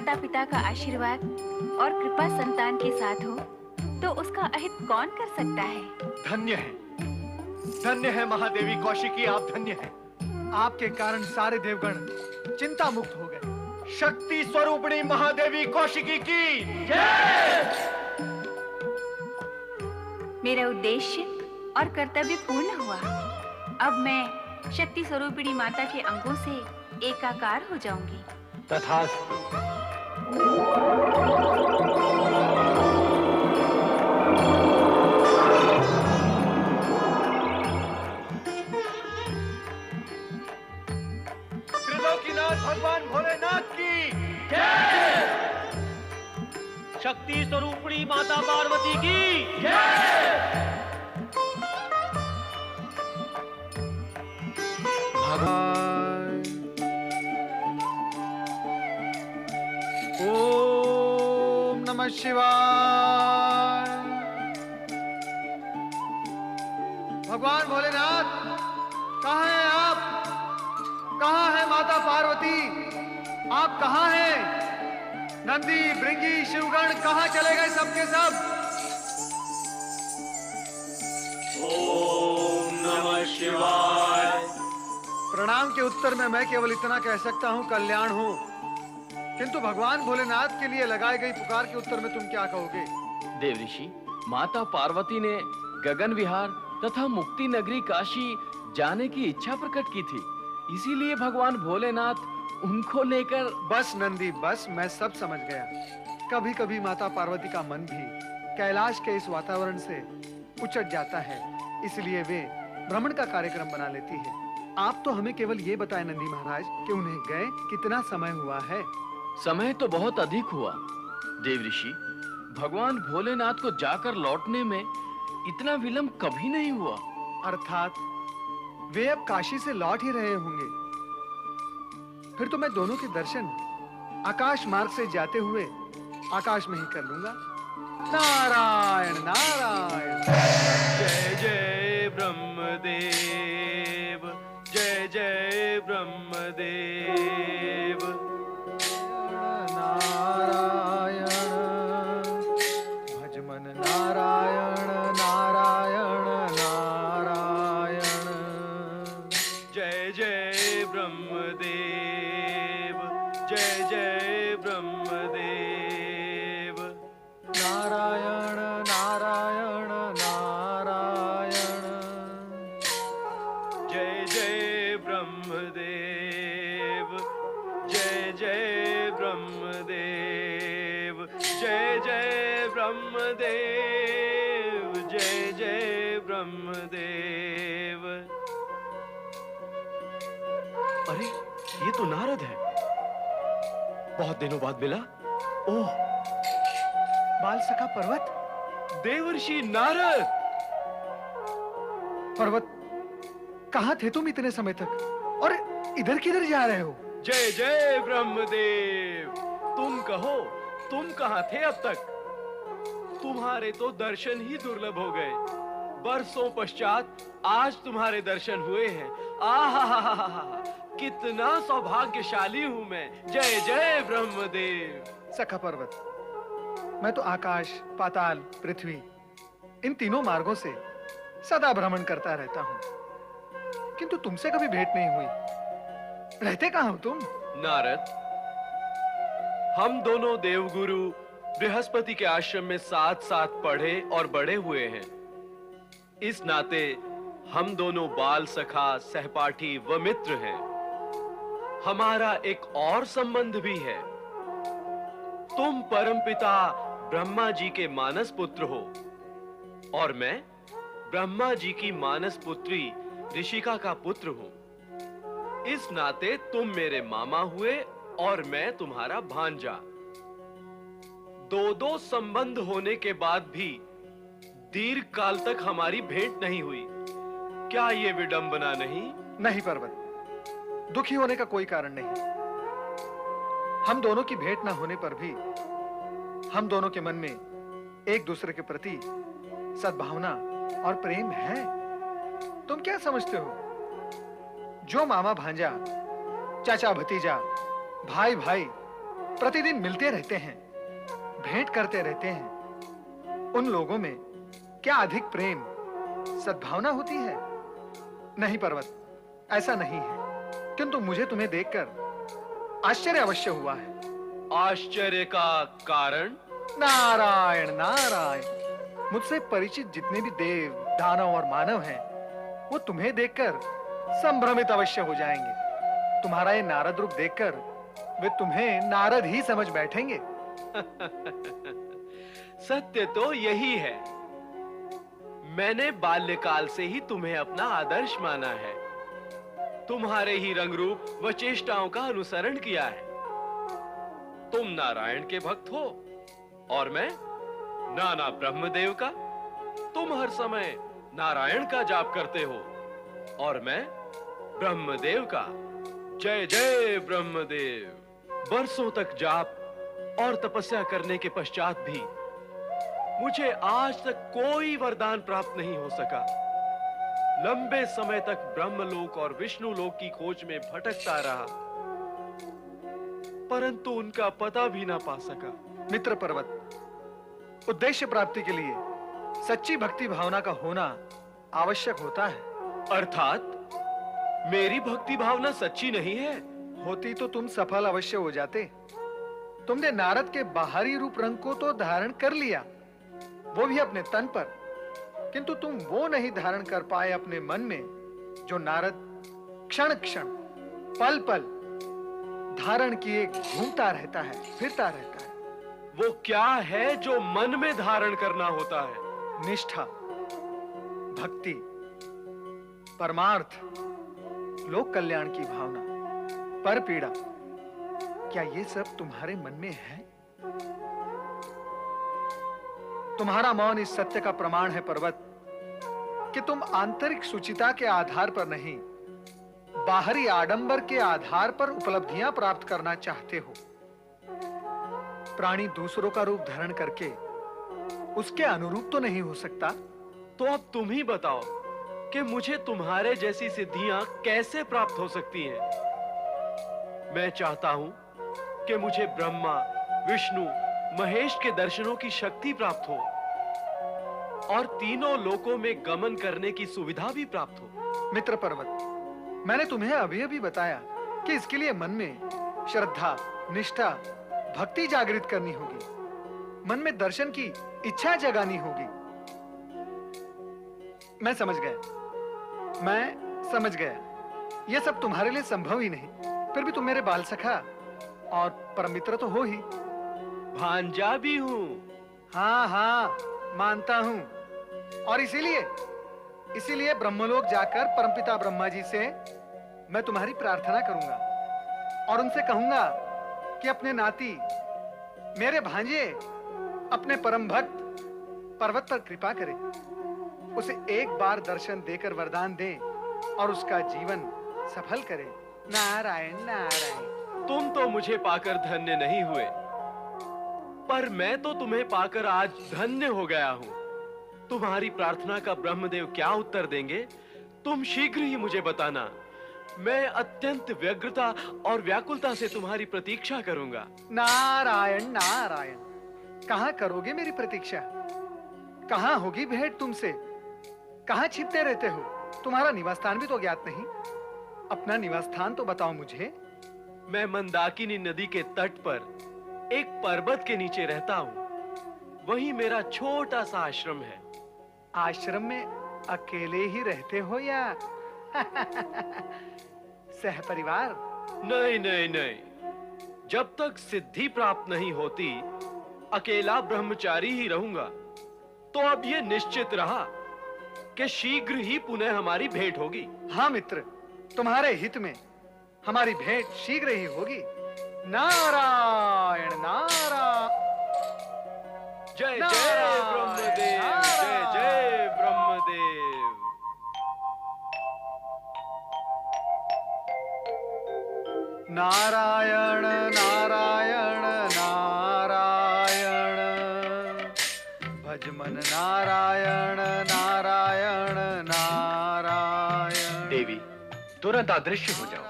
[SPEAKER 1] माता पिता का आशीर्वाद और कृपा संतान के साथ हो तो उसका अहित कौन कर सकता है।
[SPEAKER 13] धन्य है महादेवी कौशिकी, आप धन्य हैं। आपके कारण सारे देवगण चिंता मुक्त हो गए। शक्ति स्वरूपिणी महादेवी कौशिकी की जय।
[SPEAKER 1] मेरा उद्देश्य और कर्तव्य पूर्ण हुआ। अब मैं शक्ति स्वरूपिणी माता के अंगों से एकाकार हो जाऊंगी।
[SPEAKER 4] तथास्तु।
[SPEAKER 13] त्रिलोकीनाथ भगवान भोलेनाथ की जय।
[SPEAKER 8] शक्ति स्वरूपिणी माता पार्वती की जय।
[SPEAKER 12] ओम नमः शिवाय। भगवान भोलेनाथ, कहाँ हैं आप? कहाँ है माता पार्वती? आप कहाँ हैं? नंदी, भृंगी, शिवगण कहाँ चले गए सबके सब?
[SPEAKER 13] ओम नमः शिवाय।
[SPEAKER 12] प्रणाम के उत्तर में मैं केवल इतना कह सकता हूँ, कल्याण हो। किंतु भगवान भोलेनाथ के लिए लगाई गई पुकार के उत्तर में तुम क्या कहोगे?
[SPEAKER 17] देव ऋषि, माता पार्वती ने गगन विहार तथा मुक्ति नगरी काशी जाने की इच्छा प्रकट की थी, इसीलिए भगवान भोलेनाथ उनको लेकर।
[SPEAKER 12] बस नंदी बस, मैं सब समझ गया। कभी कभी माता पार्वती का मन भी कैलाश के इस वातावरण से उचट जाता है, इसलिए वे भ्रमण का कार्यक्रम बना लेती है। आप तो हमें केवल ये बताएं नंदी महाराज कि उन्हें गए कितना समय हुआ है?
[SPEAKER 17] समय तो बहुत अधिक हुआ देव ऋषि। भगवान भोलेनाथ को जाकर लौटने में इतना विलंब कभी नहीं हुआ।
[SPEAKER 12] अर्थात वे अब काशी से लौट ही रहे होंगे। फिर तो मैं दोनों के दर्शन आकाश मार्ग से जाते हुए आकाश में ही कर लूंगा। नारायण नारायण।
[SPEAKER 13] जय जय ब्रह्मदेव, जय जय ब्रह्मदेव।
[SPEAKER 12] नारायण भज मन नारायण नारायण नारायण।
[SPEAKER 13] जय जय ब्रह्मदेव, जय जय ब्रह्मदेव।
[SPEAKER 12] नारायण नारायण नारायण।
[SPEAKER 13] जय जय ब्रह्मदेव, जय जय ब्रह्मदेव। जय जय ब्रह्मदेव, जय जय ब्रह्मदेव।
[SPEAKER 6] अरे ये तो नारद है, बहुत दिनों बाद मिला। ओह,
[SPEAKER 12] बाल सखा पर्वत।
[SPEAKER 13] देवर्षि नारद।
[SPEAKER 12] पर्वत, कहाँ थे तुम इतने समय तक और इधर किधर जा रहे हो?
[SPEAKER 13] जय जय ब्रह्मदेव। तुम कहो, तुम कहाँ थे अब तक? तुम्हारे तो दर्शन ही दुर्लभ हो गए। बरसों पश्चात आज तुम्हारे दर्शन हुए हैं। आहा, कितना सौभाग्यशाली हूँ मैं। जय जय ब्रह्मदेव।
[SPEAKER 12] सखा पर्वत, मैं तो आकाश, पाताल, पृथ्वी इन तीनों मार्गों से सदा भ्रमण करता रहता हूँ, किंतु तुमसे कभी भेंट नहीं हुई। रहते कहाँ हो तुम?
[SPEAKER 13] नारद, हम दोनों देवगुरु बृहस्पति के आश्रम में साथ साथ पढ़े और बड़े हुए हैं। इस नाते हम दोनों बाल सखा, सहपाठी व मित्र हैं। हमारा एक और संबंध भी है। तुम परमपिता ब्रह्मा जी के मानस पुत्र हो और मैं ब्रह्मा जी की मानस पुत्री ऋषिका का पुत्र हूं। इस नाते तुम मेरे मामा हुए और मैं तुम्हारा भांजा। दो संबंध होने के बाद भी दीर्घ काल तक हमारी भेंट नहीं हुई। क्या ये विडंबना नहीं?
[SPEAKER 12] नहीं पर्वत, दुखी होने का कोई कारण नहीं। हम दोनों की भेंट न होने पर भी हम दोनों के मन में एक दूसरे के प्रति सद्भावना और प्रेम है। तुम क्या समझते हो? जो मामा भांजा, चाचा भतीजा, भाई भाई प्रतिदिन मिलते रहते हैं, भेंट करते रहते हैं, उन लोगों में क्या अधिक प्रेम, सद्भावना होती है? नहीं पर्वत, ऐसा नहीं है। किंतु मुझे तुम्हें देखकर आश्चर्य अवश्य हुआ है।
[SPEAKER 13] आश्चर्य का कारण?
[SPEAKER 12] नारायण नारायण, मुझसे परिचित जितने भी देव, दानव और मानव हैं, वो तुम्हें देखकर संभ्रमित अवश्य हो जाएंगे। तुम्हारा ये नारद रूप देखकर वे तुम्हें नारद ही समझ बैठेंगे।
[SPEAKER 13] सत्य तो यही है। मैंने बाल्यकाल से ही तुम्हें अपना आदर्श माना है, तुम्हारे ही रंग रूप व चेष्टाओं का अनुसरण किया है। तुम नारायण के भक्त हो और मैं नाना ब्रह्मदेव का। तुम हर समय नारायण का जाप करते हो और मैं ब्रह्मदेव का। जय जय ब्रह्मदेव। बरसों तक जाप और तपस्या करने के पश्चात भी मुझे आज तक कोई वरदान प्राप्त नहीं हो सका। लंबे समय तक ब्रह्मलोक और विष्णुलोक की खोज में भटकता रहा, परंतु उनका पता भी ना पा सका।
[SPEAKER 12] मित्र पर्वत, उद्देश्य प्राप्ति के लिए सच्ची भक्ति भावना का होना आवश्यक होता है।
[SPEAKER 13] अर्थात मेरी भक्ति भावना सच्ची नहीं है?
[SPEAKER 12] होती तो तुम सफल अवश्य हो जाते। तुमने नारद के बाहरी रूप रंग को तो धारण कर लिया, वो भी अपने तन पर, किंतु तुम वो नहीं धारण कर पाए अपने मन में जो नारद क्षण क्षण, पल पल धारण किए घूमता रहता है, फिरता रहता है।
[SPEAKER 13] वो क्या है जो मन में धारण करना होता है?
[SPEAKER 12] निष्ठा, भक्ति, परमार्थ, लोक कल्याण की भावना, पर पीड़ा, क्या ये सब तुम्हारे मन में है? तुम्हारा मौन इस सत्य का प्रमाण है पर्वत कि तुम आंतरिक सुचिता के आधार पर नहीं, बाहरी आडंबर के आधार पर उपलब्धियां प्राप्त करना चाहते हो। प्राणी दूसरों का रूप धारण करके उसके अनुरूप तो नहीं हो सकता।
[SPEAKER 13] तो अब तुम ही बताओ कि मुझे तुम्हारे जैसी सिद्धियां कैसे प्राप्त हो सकती हैं? मैं चाहता हूं कि मुझे ब्रह्मा, विष्णु, महेश के दर्शनों की शक्ति प्राप्त हो और तीनों लोकों में गमन करने की सुविधा भी प्राप्त हो।
[SPEAKER 12] मित्र पर्वत, मैंने तुम्हें अभी अभी बताया कि इसके लिए मन में श्रद्धा, निष्ठा, भक्ति जागृत करनी होगी, मन में दर्शन की इच्छा जगानी होगी। मैं समझ गया, यह सब तुम्हारे लिए संभव ही नहीं। फिर भी तुम मेरे बाल सखा और परम मित्र तो हो ही।
[SPEAKER 13] भांजा भी हूं।
[SPEAKER 12] हाँ हाँ, मानता हूं। और इसीलिए ब्रह्मलोक जाकर परमपिता ब्रह्मा जी से मैं तुम्हारी प्रार्थना करूंगा और उनसे कहूंगा कि अपने नाती, मेरे भांजे, अपने परम भक्त पर्वत पर कृपा करें, उसे एक बार दर्शन देकर वरदान दे और उसका जीवन सफल करे। नारायण नारायण।
[SPEAKER 13] तुम तो मुझे पाकर धन्य नहीं हुए, पर मैं तो तुम्हें पाकर आज धन्य हो गया हूं। तुम्हारी प्रार्थना का ब्रह्मदेव क्या उत्तर देंगे, तुम शीघ्र ही मुझे बताना। मैं अत्यंत व्यग्रता और व्याकुलता से तुम्हारी प्रतीक्षा करूंगा।
[SPEAKER 12] नारायण नारायण। कहां करोगे मेरी प्रतीक्षा? कहां होगी भेंट तुमसे? कहां छिपते रहते हो? तुम्हारा निवास स्थान भी तो ज्ञात नहीं। अपना निवास स्थान तो बताओ मुझे।
[SPEAKER 13] मैं मंदाकिनी नदी के तट पर एक पर्वत के नीचे रहता हूं। वहीं मेरा छोटा सा आश्रम है।
[SPEAKER 12] आश्रम में अकेले ही रहते हो या सहपरिवार?
[SPEAKER 13] नहीं नहीं नहीं, जब तक सिद्धि प्राप्त नहीं होती अकेला ब्रह्मचारी ही रहूंगा। तो अब यह निश्चित रहा कि शीघ्र ही पुनः हमारी भेंट होगी।
[SPEAKER 12] हाँ मित्र, तुम्हारे हित में हमारी भेंट शीघ्र ही होगी। नारायण नारायण।
[SPEAKER 13] जय जय ब्रह्मदेव, जय जय ब्रह्मदेव।
[SPEAKER 12] नारायण नारायण नारायण, भज मन नारायण नारायण नारायण।
[SPEAKER 4] देवी, तुरंत अदृश्य हो जाओ।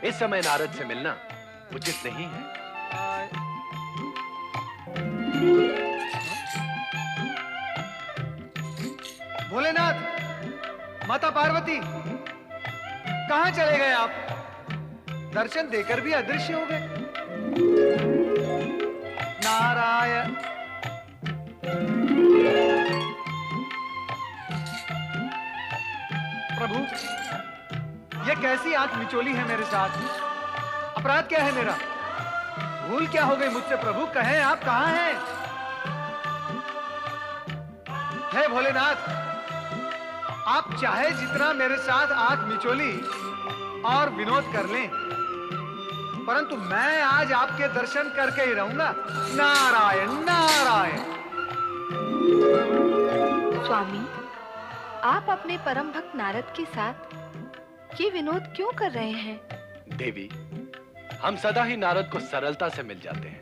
[SPEAKER 4] इस समय नारद से मिलना उचित नहीं है।
[SPEAKER 12] भोलेनाथ, माता पार्वती, कहां चले गए आप? दर्शन देकर भी अदृश्य हो गए। नारायण। प्रभु, ये कैसी आंख मिचोली है मेरे साथ? अपराध क्या है मेरा? भूल क्या हो गई मुझसे प्रभु? कहें आप कहां हैं? हे भोलेनाथ, आप चाहे जितना मेरे साथ आंख मिचोली और विनोद कर लें, परंतु मैं आज आपके दर्शन करके ही रहूंगा। नारायण नारायण।
[SPEAKER 3] स्वामी, आप अपने परम भक्त नारद के साथ ये विनोद क्यों कर रहे हैं?
[SPEAKER 4] देवी, हम सदा ही नारद को सरलता से मिल जाते हैं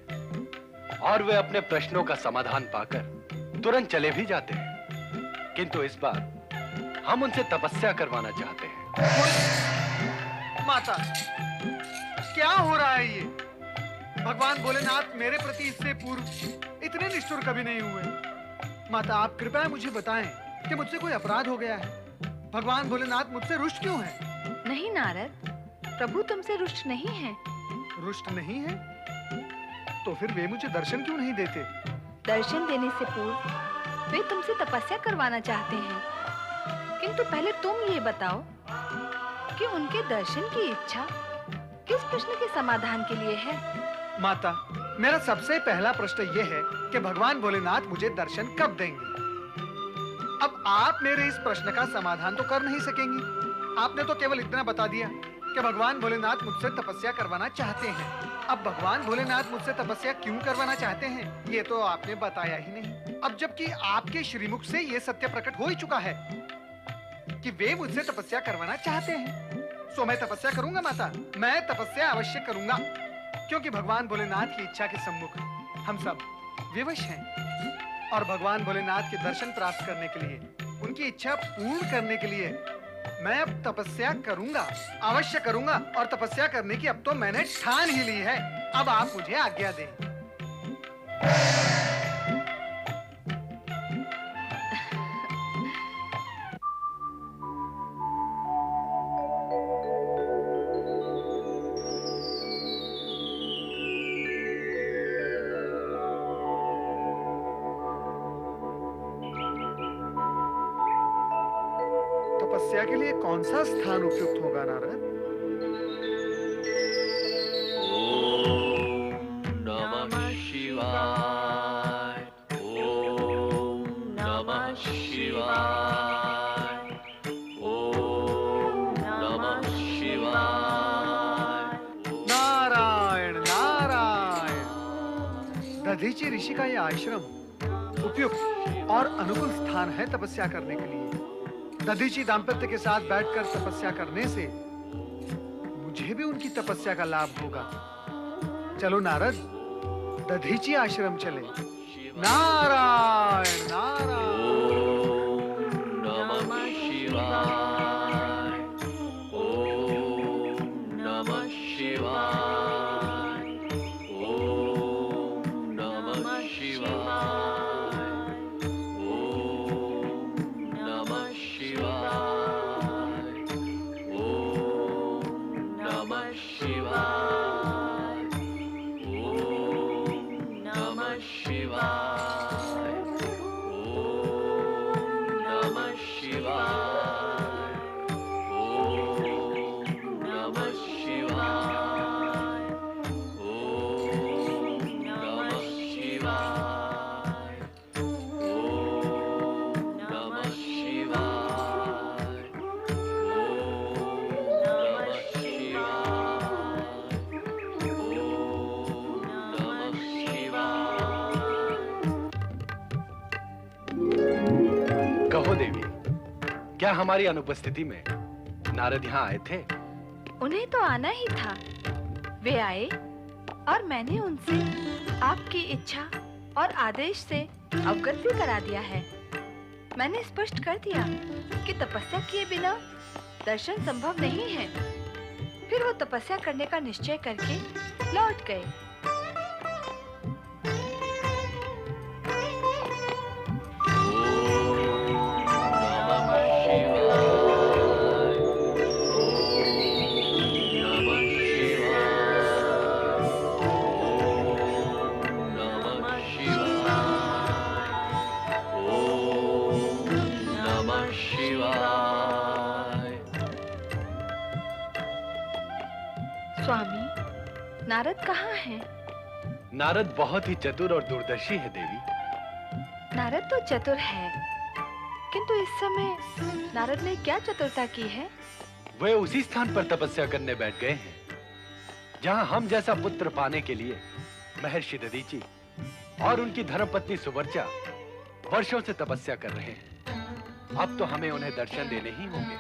[SPEAKER 4] और वे अपने प्रश्नों का समाधान पाकर तुरंत चले भी जाते हैं, किंतु इस बार हम उनसे तपस्या करवाना चाहते हैं।
[SPEAKER 12] माता, क्या हो रहा है ये? भगवान भोलेनाथ मेरे प्रति इससे पूर्व इतने निष्ठुर कभी नहीं हुए। माता, आप कृपया मुझे बताएं कि मुझसे कोई अपराध हो गया है? भगवान भोलेनाथ मुझसे रुष्ट क्यों हैं?
[SPEAKER 3] नहीं नारद, प्रभु तुमसे रुष्ट नहीं है।
[SPEAKER 12] रुष्ट नहीं है? तो फिर वे मुझे दर्शन क्यों नहीं देते?
[SPEAKER 3] दर्शन देने से पूर्व वे तुमसे तपस्या करवाना चाहते हैं, किंतु पहले तुम ये बताओ कि उनके दर्शन की इच्छा किस प्रश्न के समाधान के लिए है?
[SPEAKER 12] माता, मेरा सबसे पहला प्रश्न ये है कि भगवान भोलेनाथ मुझे दर्शन कब देंगे? अब आप मेरे इस प्रश्न का समाधान तो कर नहीं सकेंगी। आपने तो केवल इतना बता दिया कि भगवान भोलेनाथ मुझसे तपस्या करवाना चाहते हैं। अब भगवान भोलेनाथ मुझसे तपस्या क्यों करवाना चाहते हैं, ये तो आपने बताया ही नहीं। अब जबकि आपके श्रीमुख से ये सत्य प्रकट हो ही चुका है कि वे मुझसे तपस्या करवाना चाहते हैं, सो मैं तपस्या करूंगा माता। मैं तपस्या अवश्य करूंगा, क्योंकि भगवान भोलेनाथ की इच्छा के सम्मुख हम सब विवश हैं और भगवान भोलेनाथ के दर्शन प्राप्त करने के लिए, उनकी इच्छा पूर्ण करने के लिए मैं अब तपस्या करूंगा, अवश्य करूंगा। और तपस्या करने की अब तो मैंने ठान ही ली है। अब आप मुझे आज्ञा दें। तपस्या के लिए कौन सा स्थान उपयुक्त होगा नारद?
[SPEAKER 17] नमः शिवाय, ओम नमः शिवाय, ओम नमः शिवाय।
[SPEAKER 12] नारायण नारायण। दधीचि ऋषि का यह आश्रम उपयुक्त और अनुकूल स्थान है तपस्या करने के लिए। दधीचि दाम्पत्य के साथ बैठकर तपस्या करने से मुझे भी उनकी तपस्या का लाभ होगा। चलो नारद, दधीचि आश्रम चले। नारायण नारायण।
[SPEAKER 17] नमः शिवाय, ओम नमः शिवाय, ओम नमः शिवाय, ओम नमः शिवाय, ओम नमः शिवाय, ओम नमः शिवाय, ओम नमः शिवाय, ओम नमः शिवाय, ओम नमः शिवाय, ओम नमः शिवाय,
[SPEAKER 4] कहो देवी, क्या हमारी अनुपस्थिति में नारद यहाँ आए थे?
[SPEAKER 3] उन्हें तो आना ही था। वे आए और मैंने उनसे आपकी इच्छा और आदेश से अवगत भी करा दिया है। मैंने स्पष्ट कर दिया कि तपस्या किए बिना दर्शन संभव नहीं है। फिर वो तपस्या करने का निश्चय करके लौट गए। स्वामी, नारद कहाँ हैं?
[SPEAKER 4] नारद बहुत ही चतुर और दूरदर्शी है देवी।
[SPEAKER 3] नारद तो चतुर है, किंतु इस समय नारद ने क्या चतुरता की है?
[SPEAKER 4] वे उसी स्थान पर तपस्या करने बैठ गए हैं जहां हम जैसा पुत्र पाने के लिए महर्षि दधीचि और उनकी धर्मपत्नी सुवर्चा वर्षों से तपस्या कर रहे हैं। अब तो हमें उन्हें दर्शन देने ही होंगे।